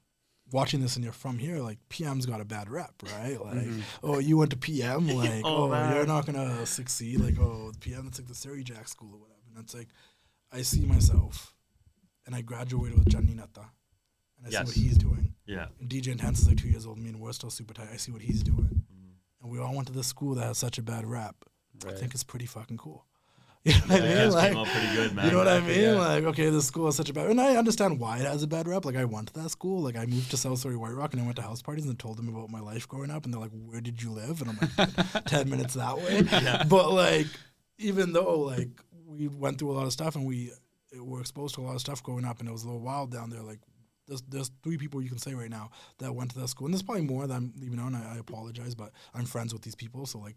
watching this and you're from here, like PM's got a bad rep, right? Like, you went to PM, like, you're not gonna succeed. Like, PM, it's like the Surrey Jack school or whatever. And it's like, I see myself, and I graduated with Janinata, and I see what he's doing. Yeah. And DJ Intense is like 2 years old, me and we're still super tight. I see what he's doing, and we all went to this school that has such a bad rep. Right. I think it's pretty fucking cool. You know what I mean? Like, came out pretty good, man. You know what I mean? Yeah. Like, okay, this school has such a bad, and I understand why it has a bad rep. Like, I went to that school. Like, I moved to South Surrey White Rock, and I went to house parties and told them about my life growing up, and they're like, "Where did you live?" And I'm like, 10 minutes that way. Yeah. But like, even though like we went through a lot of stuff, and we were exposed to a lot of stuff growing up, and it was a little wild down there. Like, there's 3 people you can say right now that went to that school, and there's probably more that I'm leaving out. And I apologize, but I'm friends with these people, so like,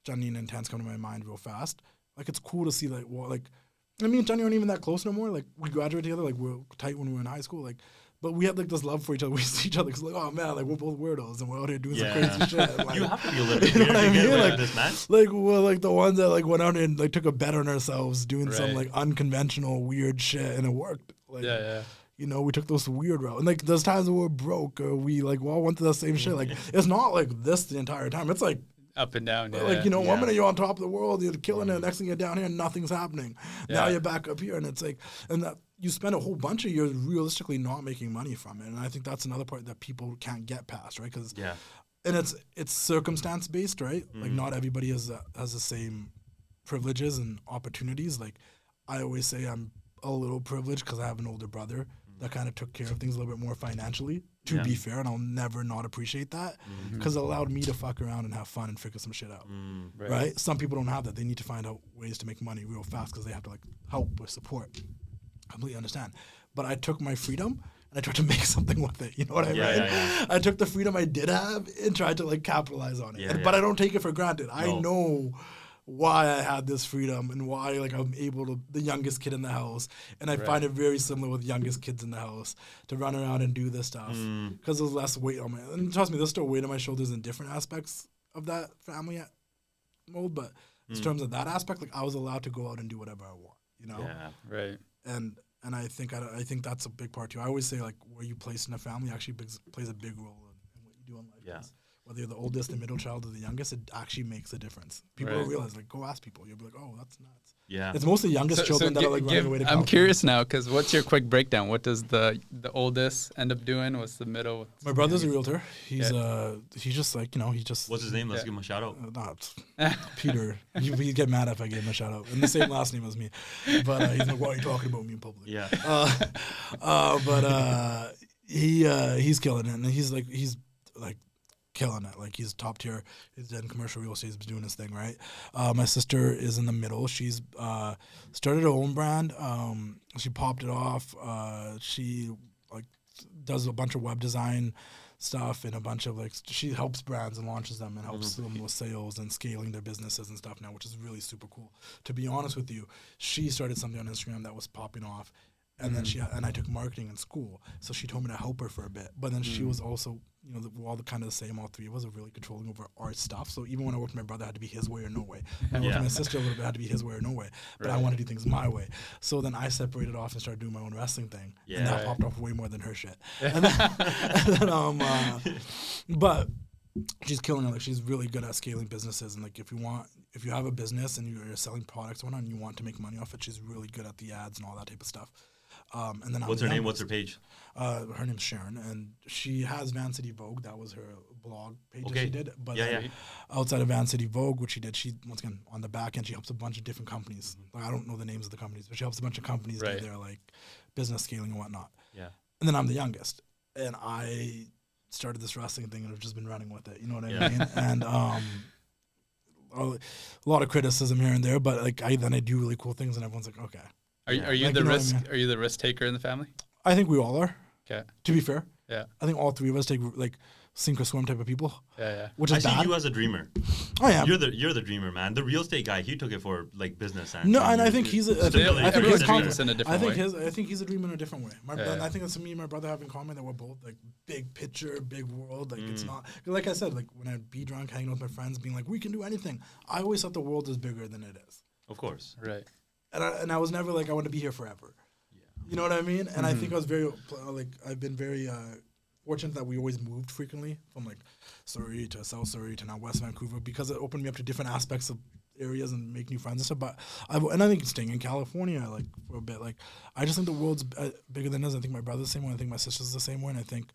Johnny and Intense come to my mind real fast. Like, it's cool to see, like, me and Johnny aren't even that close no more. Like, we graduated together. Like, we're tight when we were in high school. Like, but we had, like, this love for each other. We see each other because, like, oh, man, like, we're both weirdos, and we're out here doing some crazy shit. And, like, you have to be a little bit weird to get away with this, man. Like, we're, like, the ones that, like, went out and, like, took a bet on ourselves doing some, like, unconventional, weird shit, and it worked. Like, we took those weird route. And, like, there's times where we're broke, or we, like, we all went through the same shit. Like, it's not, like, this the entire time. It's, like, up and down, like, 1 minute you're on top of the world, you're killing it, next thing you're down here and nothing's happening. Now you're back up here, and it's like, and that you spend a whole bunch of years realistically not making money from it. And I think that's another part that people can't get past, right? Because and it's circumstance based, right? Like, not everybody has the same privileges and opportunities. Like, I always say I'm a little privileged because I have an older brother that kind of took care of things a little bit more financially, to be fair, and I'll never not appreciate that because it allowed me to fuck around and have fun and figure some shit out, right? Some people don't have that. They need to find out ways to make money real fast because they have to like help or support. Completely understand. But I took my freedom and I tried to make something with it. You know what I mean? Yeah. I took the freedom I did have and tried to like capitalize on it. But I don't take it for granted. I know why I had this freedom and why like I'm able to, the youngest kid in the house, and I find it very similar with youngest kids in the house to run around and do this stuff because there's less weight on my, and trust me, there's still weight on my shoulders in different aspects of that family mold, but in terms of that aspect, like I was allowed to go out and do whatever I want, you know? Yeah, right. And I think that's a big part too. I always say like where you place in a family actually plays a big role in what you do in life. Yeah. Whether you're the oldest, the middle child, or the youngest, it actually makes a difference. People don't realize, like, go ask people. You'll be like, oh, that's nuts. Yeah. It's mostly youngest children that are like running away to I'm curious now, because what's your quick breakdown? What does the oldest end up doing? What's the middle? My brother's a realtor. He's just like, you know, he just. What's his name? Let's give him a shout out. Peter. He'd get mad if I gave him a shout out. And the same last name as me. But he's like, why are you talking about me in public? Yeah. He's killing it. And he's like killing it. Like he's top tier. He's in commercial real estate. He's doing his thing, right? My sister is in the middle. She's started her own brand. She popped it off. She like does a bunch of web design stuff and a bunch of like, she helps brands and launches them and helps them with sales and scaling their businesses and stuff now, which is really super cool. To be honest with you, she started something on Instagram that was popping off. And then I took marketing in school, so she told me to help her for a bit. But then she was also, you know, we're all kind of the same. All three of us are really controlling over our stuff. So even when I worked with my brother, it had to be his way or no way. And I worked with my sister a little bit, it had to be his way or no way. But I want to do things my way. So then I separated off and started doing my own wrestling thing, and that popped off way more than her shit. But she's killing it. Like she's really good at scaling businesses, and like if you have a business and you're selling products and you want to make money off it, she's really good at the ads and all that type of stuff. And then what's her name? What's her page? Her name's Sharon, and she has Van City Vogue. That was her blog page that she did. But outside of Van City Vogue, what she did, she once again on the back end, she helps a bunch of different companies. Like I don't know the names of the companies, but she helps a bunch of companies do their like business scaling and whatnot. Yeah. And then I'm the youngest, and I started this wrestling thing and I've just been running with it. You know what I mean? And a lot of criticism here and there, but like I do really cool things, and everyone's like, okay. Are you like, the risk? Are you the risk taker in the family? I think we all are. Okay. To be fair. Yeah. I think all three of us take like sink or swim type of people. Yeah. Which is I see you as a dreamer. I am. You're the dreamer, man. The real estate guy, he took it for like business. And no, and I think he's I think he's in a different way. I think he's a dreamer in a different way. I think that's me and my brother have in common that we're both like big picture, big world. Like it's not like I said, like when I'd be drunk, hanging out with my friends, being like, we can do anything. I always thought the world is bigger than it is. Of course. Right. And I was never like I want to be here forever. Yeah. You know what I mean? And I think I was very I've been very fortunate that we always moved frequently from like Surrey to South Surrey to now West Vancouver, because it opened me up to different aspects of areas and make new friends and stuff. But I think staying in California like for a bit, like I just think the world's bigger than us. I think my brother's the same way. I think my sister's the same way. And I think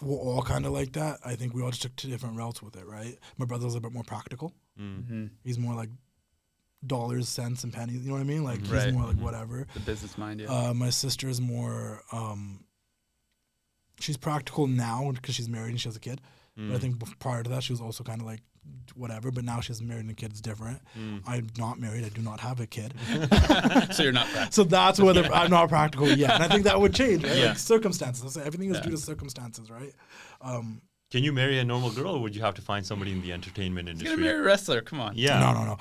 we're all kind of like that. I think we all just took two different routes with it, right? My brother's a bit more practical. He's more like dollars, cents, and pennies. You know what I mean? Like he's more like whatever. The business mind. Yeah. My sister is more. She's practical now because she's married and she has a kid. But I think prior to that, she was also kind of like whatever. But now she's married and a kid is different. I'm not married. I do not have a kid. So you're not practical. So that's whether I'm not practical yet. And I think that would change, right? Like circumstances. Let's say everything is due to circumstances, right? Can you marry a normal girl, or would you have to find somebody in the entertainment industry? You're gonna marry a wrestler. Come on. Yeah. No.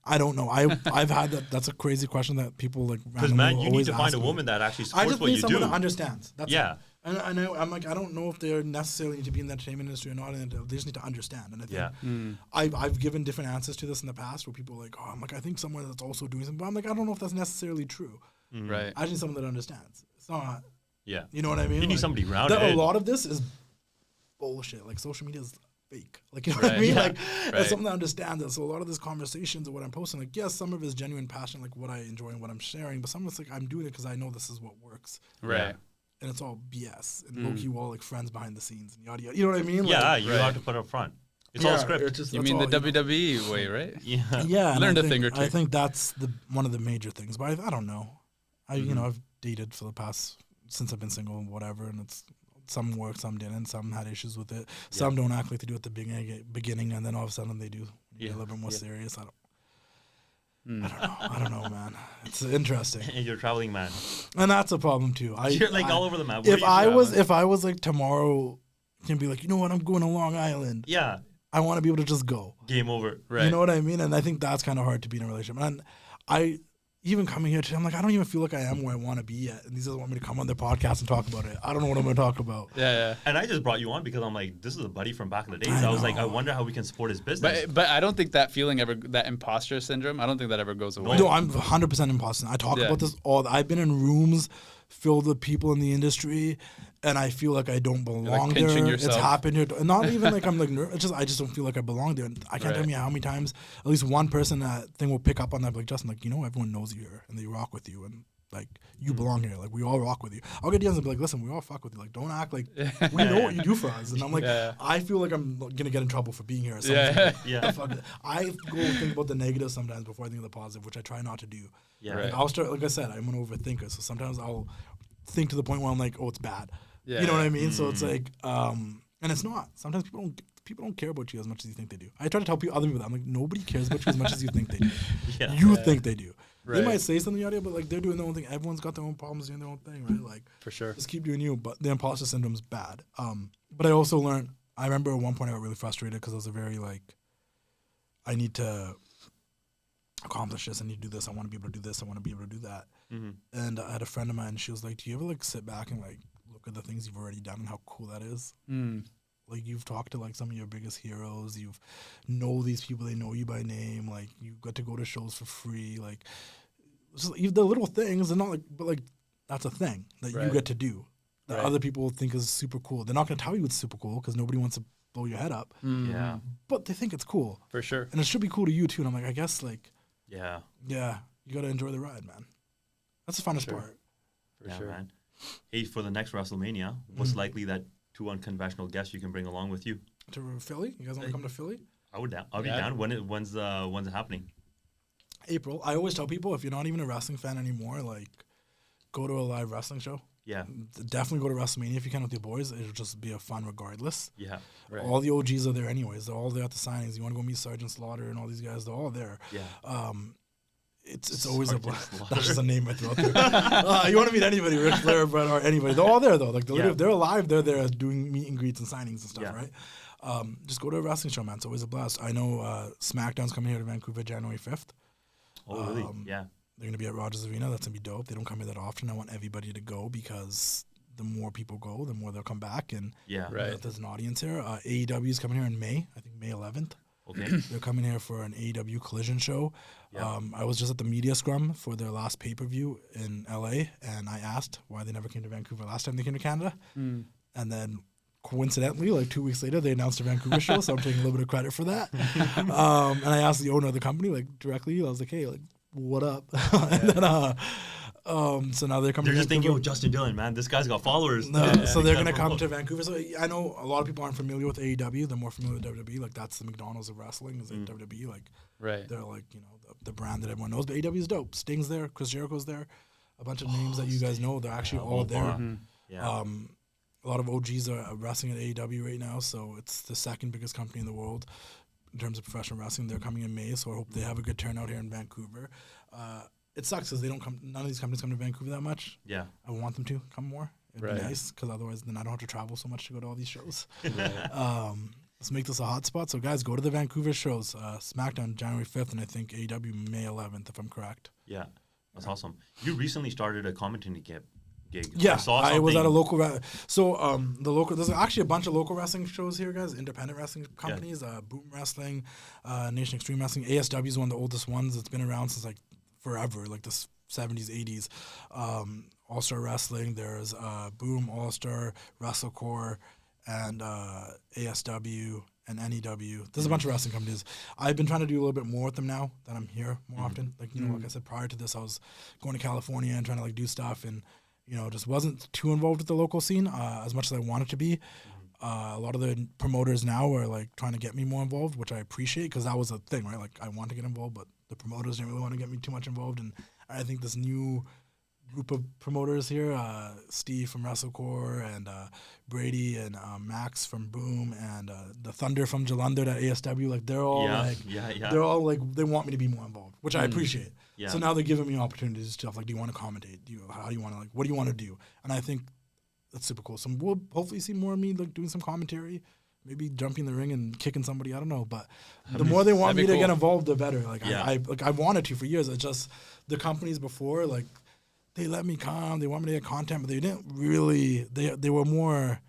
I don't know. I've had that. That's a crazy question that people like. Because man, you need to find a woman that actually supports what you do. I just need someone that understands. That's yeah. It. And I know I'm like I don't know if they necessarily need to be in the entertainment industry or not. They just need to understand. And I think I've given different answers to this in the past where people are like, oh, I'm like I think someone that's also doing something. But I'm like I don't know if that's necessarily true. Right. I just need someone that understands. It's not. Yeah. You know what I mean? You need somebody grounded. A lot of this is bullshit. Like social media is fake. Like, you know what I mean? Like, it's something that understands it. So a lot of these conversations or what I'm posting, like, yes, some of it is genuine passion, like what I enjoy and what I'm sharing, but some of it's like, I'm doing it because I know this is what works. Right. And it's all BS. And low-key, we're all like friends behind the scenes and yada yada. You know what I mean? Yeah, like, you have to put it up front. It's all script. You mean the WWE way, right? Yeah. Learned a thing or two. I think that's one of the major things, but I don't know. I've dated for the past, since I've been single and whatever, and it's some worked, some didn't, some had issues with it. Some don't act like they do at the beginning, and then all of a sudden they do. Get a little bit more serious. I don't know, man. It's interesting. And you're a traveling man, and that's a problem too. You're like all over the map. If I was like tomorrow, can be like, you know what, I'm going to Long Island. Yeah, I want to be able to just go. Game over. Right. You know what I mean? And I think that's kind of hard to be in a relationship. And I even coming here today, I'm like, I don't even feel like I am where I want to be yet. And these guys want me to come on their podcast and talk about it. I don't know what I'm going to talk about. Yeah. And I just brought you on because I'm like, this is a buddy from back in the days. I was like, I wonder how we can support his business. But I don't think that feeling that imposter syndrome, I don't think that ever goes away. No, I'm 100% imposter. I talk about this I've been in rooms filled with people in the industry, and I feel like I don't belong there. Yourself. It's happened here. Not even like I'm like nervous. I just don't feel like I belong there. And I can't tell you how many times at least one person that thing will pick up on that, like, Justin, like, everyone knows you here and they rock with you, and like you belong here. Like, we all rock with you. I'll get DMs and be like, listen, we all fuck with you. Like, don't act like we know what you do for us. And I'm like, I feel like I'm gonna get in trouble for being here or something. I go think about the negative sometimes before I think of the positive, which I try not to do. I'll start, like I said, I'm an overthinker, so sometimes I'll think to the point where I'm like, oh, it's bad. You know what I mean? So it's like, and it's not. Sometimes people don't care about you as much as you think they do. I try to tell other people that. I'm like, nobody cares about you as much as you think they do. You think they do. Right. They might say something out here, but like they're doing their own thing. Everyone's got their own problems doing their own thing, right? Like, for sure. Just keep doing you. But the imposter syndrome's bad. But I also learned. I remember at one point I got really frustrated because I was a very like, I need to accomplish this. I need to do this. I want to be able to do this. I want to be able to do that. And I had a friend of mine. She was like, "Do you ever like sit back and like look at the things you've already done and how cool that is?" Like, you've talked to like some of your biggest heroes. You've know these people. They know you by name. Like, you got to go to shows for free. Like, just the little things. And not like, but like that's a thing that you get to do that other people think is super cool. They're not going to tell you it's super cool because nobody wants to blow your head up. But they think it's cool for sure, and it should be cool to you too. And I'm like, I guess like, you got to enjoy the ride, man. That's the funnest part. For sure, man. Hey, for the next WrestleMania, what's likely that 2 unconventional guests you can bring along with you? To Philly? You guys want to come to Philly? I'll be down. When's it happening? April. I always tell people, if you're not even a wrestling fan anymore, like, go to a live wrestling show. Yeah. Definitely go to WrestleMania if you can with your boys. It'll just be a fun regardless. Yeah. Right. All the OGs are there anyways. They're all there at the signings. You want to go meet Sergeant Slaughter and all these guys, they're all there. Yeah. It's always a blast. That's just a name I throw out there. You want to meet anybody, Ric Flair, Bret Hart, anybody. They're all there, though. Like, if they're alive, they're there doing meet and greets and signings and stuff, right? Just go to a wrestling show, man. It's always a blast. I know SmackDown's coming here to Vancouver January 5th. Oh, really? Yeah. They're going to be at Rogers Arena. That's going to be dope. They don't come here that often. I want everybody to go because the more people go, the more they'll come back. And there's an audience here. AEW is coming here in May, I think May 11th. Okay. They're coming here for an AEW Collision show. Yeah. I was just at the media scrum for their last pay-per-view in LA, and I asked why they never came to Vancouver last time they came to Canada. And then coincidentally, like 2 weeks later, they announced a Vancouver show, so I'm taking a little bit of credit for that. And I asked the owner of the company, like, directly. I was like, hey, like, what up? And then, so now they're coming. They're just thinking, oh, Justin Dillon, man, this guy's got followers. So they're gonna come to Vancouver. So I know a lot of people aren't familiar with AEW. They're more familiar with WWE. Like, that's the McDonald's of wrestling. Is like WWE. Like, they're like, the brand that everyone knows. But AEW is dope. Sting's there. Chris Jericho's there. A bunch of names that you guys know. They're actually all there. A lot of OGs are wrestling at AEW right now. So it's the second biggest company in the world in terms of professional wrestling. They're coming in May. So I hope they have a good turnout here in Vancouver. It sucks because they don't come. None of these companies come to Vancouver that much. Yeah, I want them to come more. It'd be nice because otherwise, then I don't have to travel so much to go to all these shows. Let's make this a hot spot. So, guys, go to the Vancouver shows. SmackDown January 5th, and I think AEW May 11th, if I'm correct. Yeah, that's awesome. You recently started a commentating gig. Yeah, I was at a local. There's actually a bunch of local wrestling shows here, guys. Independent wrestling companies. Boom Wrestling, Nation Extreme Wrestling. ASW is one of the oldest ones. It's been around since like forever, like the 70s, 80s. All Star Wrestling. There's Boom, All Star, WrestleCore, and ASW and NEW. There's a bunch of wrestling companies. I've been trying to do a little bit more with them now that I'm here more often. Like, like I said, prior to this, I was going to California and trying to like do stuff and, just wasn't too involved with the local scene as much as I wanted to be. A lot of the promoters now are like trying to get me more involved, which I appreciate because that was a thing, right? Like, I want to get involved, but the promoters didn't really want to get me too much involved. And I think this new group of promoters here, Steve from WrestleCore and Brady and Max from Boom and the Thunder from Jalandhar at ASW. Like they're all they're all like they want me to be more involved, which I appreciate. Yeah. So now they're giving me opportunities and stuff like, do you want to commentate? How do you want to what do you want to do? And I think that's super cool. So we'll hopefully see more of me like doing some commentary. Maybe jumping in the ring and kicking somebody, I don't know. But the more they want me to get involved, the better. Like I wanted to for years. It's just the companies before, like they let me come, they want me to get content, but they didn't really. They were more.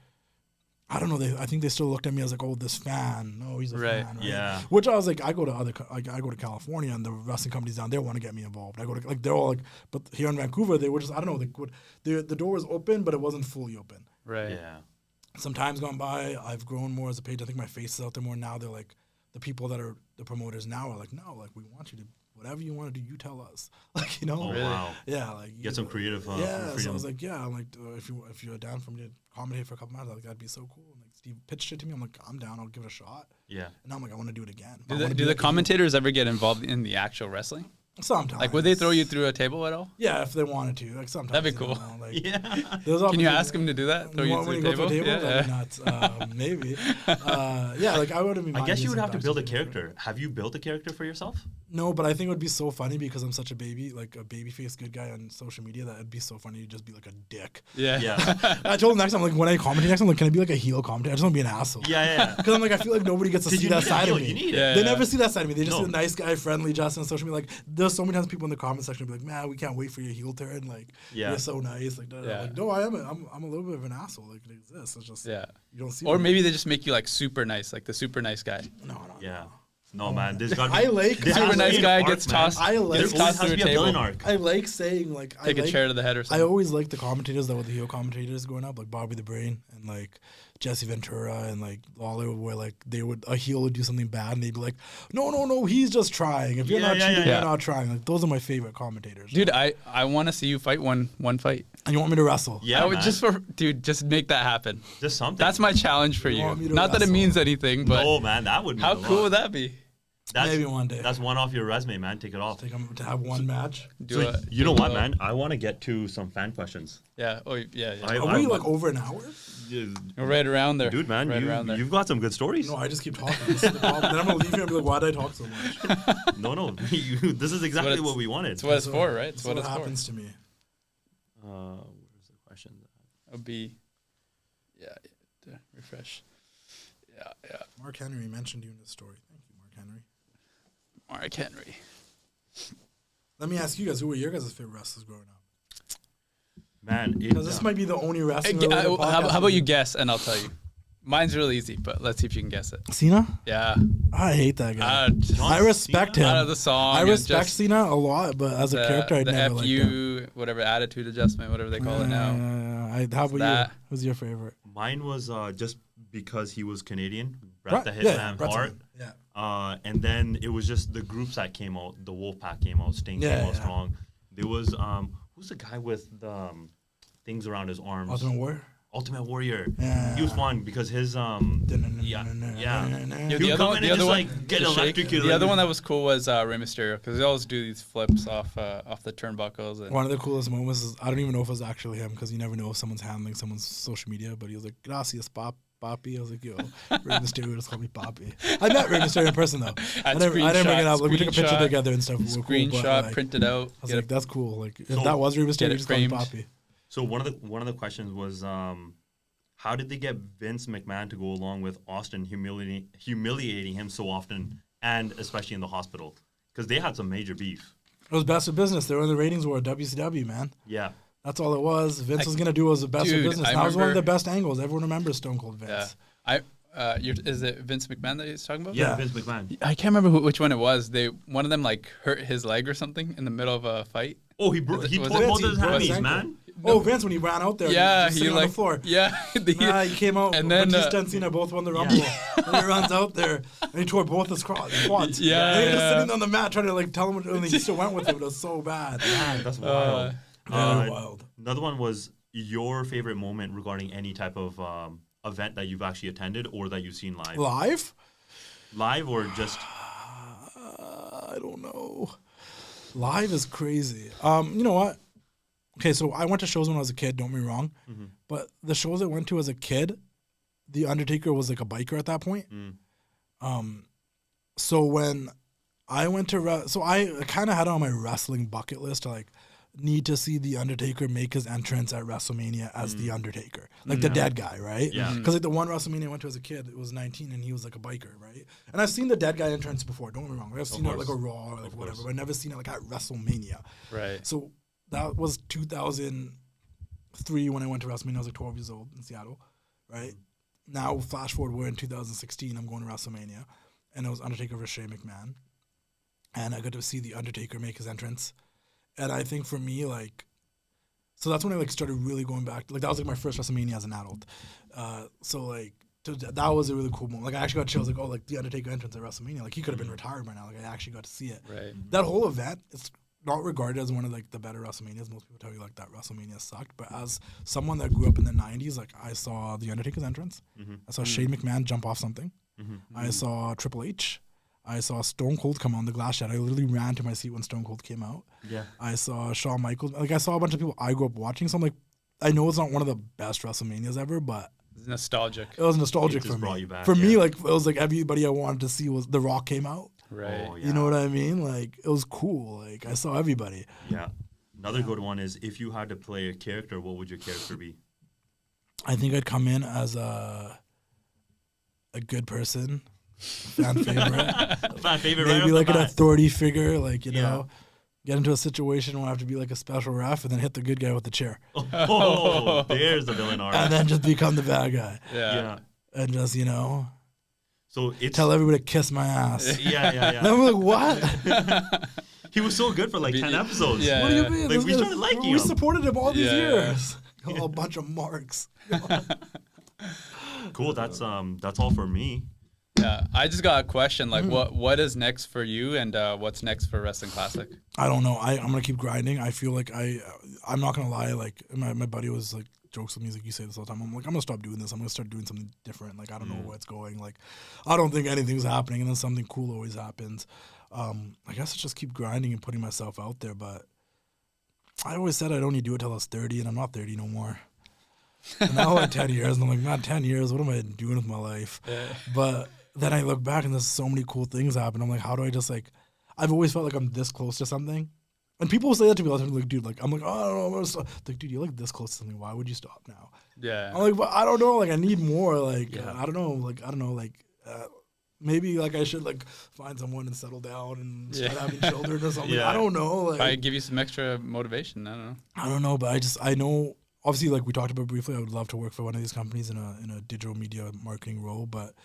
I don't know. I think they still looked at me as like, oh, this fan. No, he's a fan. Right? Yeah. Which I was like, I go to California and the wrestling companies down there want to get me involved. I go to like they're all like, but here in Vancouver they were just I don't know. The door was open, but it wasn't fully open. Right. Yeah. Some time's gone by. I've grown more as a page. I think my face is out there more now. They're like the people that are the promoters now are like, no, like we want you to whatever you want to do, you tell us. Like you know. Oh wow. Yeah, like get some creative. Yeah. So I was like, yeah, I'm like if you're down for me to commentate for a couple months, like that'd be so cool. And like Steve pitched it to me. I'm like, I'm down. I'll give it a shot. Yeah. And now I'm like, I want to do it again. Do the commentators ever get involved in the actual wrestling? Sometimes. Like, would they throw you through a table at all? Yeah, if they wanted to. Like, sometimes. That'd be cool. Like, yeah. Can you ask them to do that? Throw you through a table? Yeah. Nuts. Maybe. Yeah, like, I wouldn't be I guess you would have to build a character. Have you built a character for yourself? No, but I think it would be so funny because I'm such a baby, like a baby-faced good guy on social media that it'd be so funny to just be like a dick. Yeah. Yeah. I told him next time, like, when I commentate next time, like, can I be like a heel commentator? I just want to be an asshole. Yeah. Because I'm like, I feel like nobody gets to see that side of me. You need it. They never see that side of me. They just see the nice guy, friendly Justin on social media. Like, there's so many times people in the comment section be like, man, we can't wait for your heel turn. Like, you're so nice. Like, like no, I'm a little bit of an asshole. Like, it exists. It's just, you don't see Or maybe they just make you like super nice, like the super nice guy. No. Yeah. No, man. This got I like super nice guy gets tossed. I like tossed through a table. I like saying like take a chair to the head or something. I always like the commentators that were the heel commentators growing up, like Bobby the Brain and like Jesse Ventura and like Lawler, where like a heel would do something bad and they'd be like, no, he's just trying. If you're not cheating, you're not trying. Like those are my favorite commentators. Dude, I want to see you fight one fight. And you want me to wrestle? Yeah, I would just make that happen. Just something. That's my challenge for you. Not that it means anything, but no, man, that would. How cool would that be? Maybe one day. That's one off your resume, man. Take it off. To have one match. You know what, man? I want to get to some fan questions. Yeah. Oh, yeah. Are we like over an hour? We're right around there. Dude, man, you've got some good stories. No, I just keep talking. This is the problem. Then I'm going to leave you and be like, why did I talk so much? No. This is exactly what we wanted. It's what it's for, right? It's what happens to me. Where's the question? It'll be, to refresh. Yeah. Mark Henry mentioned you in this story. Thank you, Mark Henry. Mark Henry. Let me ask you guys, who were your guys' favorite wrestlers growing up? Man, because this might be the only wrestling. How about you guess, and I'll tell you. Mine's really easy, but let's see if you can guess it. Cena? Yeah. I hate that guy. I respect him. Out of the song. I respect Cena a lot, but as a character, I never liked him. Whatever, attitude adjustment, whatever they call it now. How about you? Who's your favorite? Mine was just because he was Canadian. Bret the Hitman Hart. Yeah. And then it was just the groups that came out. The Wolfpack came out. Sting came out strong. There was who's the guy with the things around his arms? Ultimate Warrior. Yeah. He was fun because his The other one that was cool was Rey Mysterio because he always do these flips off the turnbuckles. And one of the coolest moments is I don't even know if it was actually him because you never know if someone's handling someone's social media, but he was like, "Gracias, Papi." I was like, "Yo, Rey Mysterio just called me Papi." I met Rey Mysterio in person though. I didn't bring it up. Like we took a picture together and stuff. Screenshot, printed out. I was like, "That's cool." Like if that was Rey Mysterio, just called me Papi. So one of the questions was, how did they get Vince McMahon to go along with Austin humiliating him so often, and especially in the hospital? Because they had some major beef. It was best of business. They were in the ratings war at WCW, man. Yeah. That's all it was. Vince was going to do was the best of business. That was one of the best angles. Everyone remembers Stone Cold Vince. Yeah. Is it Vince McMahon that he's talking about? Yeah, Vince McMahon. I can't remember which one it was. One of them like hurt his leg or something in the middle of a fight. Oh, he tore both his hammies, man. Oh, Vince, when he ran out there, he on the floor. Yeah, he came out, and then Batista and Cena both won the Rumble. And he runs out there, and he tore both his quads. Yeah, and he was just sitting on the mat trying to like tell him, and he still went with it. It was so bad. Man, that's wild. Wild. Another one was your favorite moment regarding any type of event that you've actually attended or that you've seen live. Live or just? I don't know. Live is crazy. You know what? okay, so I went to shows when I was a kid, don't get me wrong. Mm-hmm. But the shows I went to as a kid, The Undertaker was like a biker at that point. So when I went to, so I kind of had it on my wrestling bucket list to like need to see The Undertaker make his entrance at WrestleMania as The Undertaker. Like the dead guy, right? Yeah. Because like the one WrestleMania I went to as a kid, it was 19 and he was like a biker, right? And I've seen the dead guy entrance before, don't get me wrong. I've seen it at like a Raw or like whatever, but I've never seen it like at WrestleMania. Right. So that was 2003 when I went to WrestleMania. I was like 12 years old in Seattle, right? Now, flash forward, we're in 2016. I'm going to WrestleMania, and it was Undertaker versus Shane McMahon. And I got to see The Undertaker make his entrance. And I think for me, like, so that's when I like started really going back. Like, that was like my first WrestleMania as an adult. So like, that was a really cool moment. Like, I actually got chills. Like, oh, like the Undertaker entrance at WrestleMania. Like, he could have been retired by now. Like, I actually got to see it. Right. That whole event, it's not regarded as one of like the better WrestleManias. Most people tell you like that WrestleMania sucked. But as someone that grew up in the 90s, like I saw The Undertaker's entrance. I saw Shane McMahon jump off something. I saw Triple H. I saw Stone Cold come on the glass shed. I literally ran to my seat when Stone Cold came out. Yeah. I saw Shawn Michaels. Like, I saw a bunch of people I grew up watching. So I'm like, I know it's not one of the best WrestleManias ever, but it's nostalgic. It was nostalgic for me. For me, like, it was like everybody I wanted to see was The Rock came out. Right. Oh, yeah. You know what I mean? Like, it was cool. Like, I saw everybody. Yeah. Another good one is, if you had to play a character, what would your character be? I think I'd come in as a good person. Fan favorite. Fan favorite. Maybe right like an authority figure, like, you know, get into a situation where I have to be like a special ref and then hit the good guy with the chair. Oh, there's the villain arc. And then just become the bad guy. Yeah. And just, you know, so it's tell everybody to kiss my ass. Yeah. And I'm like, what? He was so good for like 10 episodes. Yeah. What do you mean? Like, we started liking him. We supported him all these years. A bunch of marks. Cool. That's all for me. Yeah, I just got a question. Like, what is next for you, and what's next for Wrestling Classic? I don't know. I'm gonna keep grinding. I feel like I'm not gonna lie. Like my buddy was like jokes with me. He's like, you say this all the time. I'm like, I'm gonna stop doing this. I'm gonna start doing something different. Like, I don't know where it's going. Like, I don't think anything's happening, and then something cool always happens. I guess I just keep grinding and putting myself out there. But I always said I'd only do it till I was 30, and I'm not 30 no more. And now like 10 years, and I'm like, not 10 years. What am I doing with my life? Yeah. But then I look back and there's so many cool things happen. I'm like, how do I just like, I've always felt like I'm this close to something. And people will say that to me all the time, like, dude, like, I'm like, oh, I don't know, I'm gonna stop. Like, dude, you're like this close to something. Why would you stop now? Yeah. I'm like, but I don't know. Like, I need more. Like, I don't know. Maybe like I should like find someone and settle down and start having children or something. I don't know. Like, I give you some extra motivation. I don't know, but I know. Obviously, like we talked about briefly, I would love to work for one of these companies in a digital media marketing role. But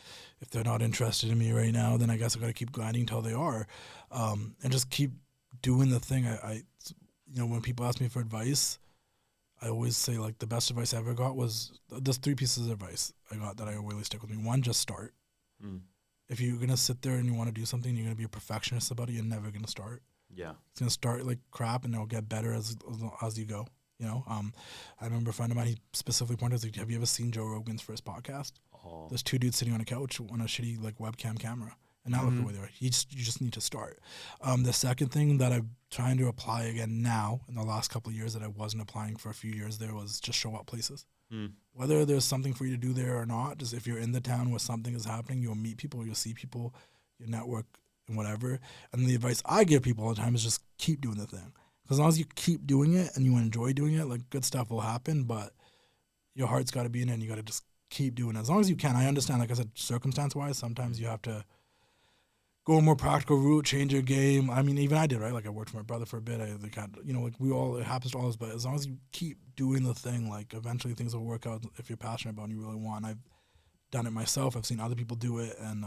if they're not interested in me right now, then I guess I got to keep grinding until they are, and just keep doing the thing. I when people ask me for advice, I always say like the best advice I ever got was there's 3 pieces of advice I got that I really stick with me. One, just start. If you're gonna sit there and you want to do something, you're gonna be a perfectionist about it. You're never gonna start. Yeah, it's gonna start like crap, and it'll get better as you go. You know, I remember a friend of mine, he specifically pointed out, like, have you ever seen Joe Rogan's first podcast? Oh. There's 2 dudes sitting on a couch on a shitty like webcam camera. And now look at where they are. You just need to start. The second thing that I'm trying to apply again now in the last couple of years that I wasn't applying for a few years there was just show up places. Whether there's something for you to do there or not, just if you're in the town where something is happening, you'll meet people, you'll see people, your network and whatever. And the advice I give people all the time is just keep doing the thing. Because as long as you keep doing it and you enjoy doing it, like good stuff will happen, but your heart's got to be in it and you got to just keep doing it. As long as you can. I understand, like I said, circumstance-wise, sometimes you have to go a more practical route, change your game. I mean, even I did, right? Like I worked for my brother for a bit. It happens to all of us, but as long as you keep doing the thing, like eventually things will work out if you're passionate about it and you really want. I've done it myself. I've seen other people do it, and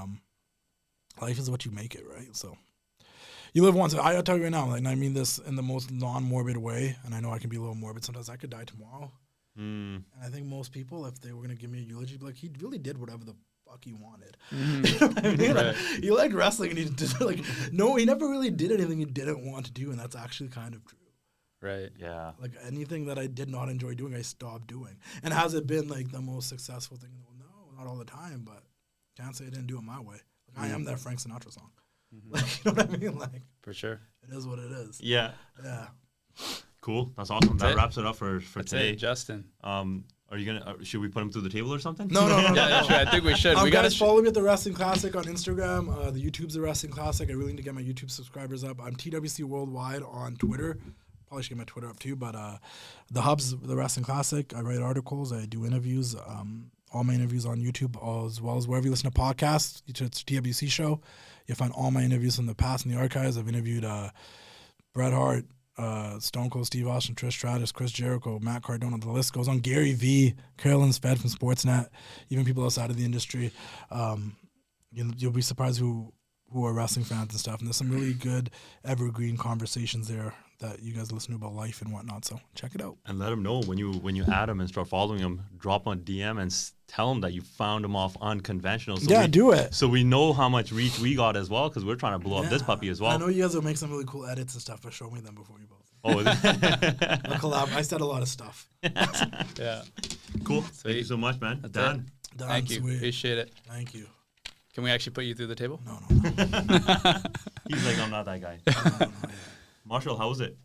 life is what you make it, right? So you live once. I'll tell you right now, like, and I mean this in the most non-morbid way, and I know I can be a little morbid sometimes. I could die tomorrow. And I think most people, if they were going to give me a eulogy, be like, he really did whatever the fuck he wanted. You know what I mean? Right. Like, he liked wrestling, and he did, like, no, he never really did anything he didn't want to do, and that's actually kind of true. Right. Yeah. Like anything that I did not enjoy doing, I stopped doing. And has it been like the most successful thing? No, not all the time, but can't say I didn't do it my way. Like, I am that Frank Sinatra song. Like, you know what I mean? Like, for sure. It is what it is. Yeah. Yeah. Cool. That's awesome. That wraps it up for today. It, Justin. Are you gonna? Should we put him through the table or something? No. Yeah, sure. I think we should. We guys follow me at the Wrestling Classic on Instagram. The YouTube's the Wrestling Classic. I really need to get my YouTube subscribers up. I'm TWC Worldwide on Twitter. Probably should get my Twitter up too. But the Hub's the Wrestling Classic. I write articles. I do interviews. All my interviews on YouTube, as well as wherever you listen to podcasts. It's a TWC show. You'll find all my interviews from the past in the archives. I've interviewed Bret Hart, Stone Cold Steve Austin, Trish Stratus, Chris Jericho, Matt Cardona. The list goes on. Gary V, Carolyn Sped from Sportsnet, even people outside of the industry. You'll be surprised who are wrestling fans and stuff. And there's some really good evergreen conversations there that you guys listen to about life and whatnot. So check it out. And let them know when you add them and start following them. Drop on DM and tell them that you found them off unconventional. So do it. So we know how much reach we got as well, because we're trying to blow up this puppy as well. I know you guys will make some really cool edits and stuff, but show me them before you both. Oh, is it? A collab. I said a lot of stuff. Yeah. Cool. Thank you so much, man. Done. Thank you. Sweet. Appreciate it. Thank you. Can we actually put you through the table? No. He's like, I'm not that guy. No. Marshall, how was it?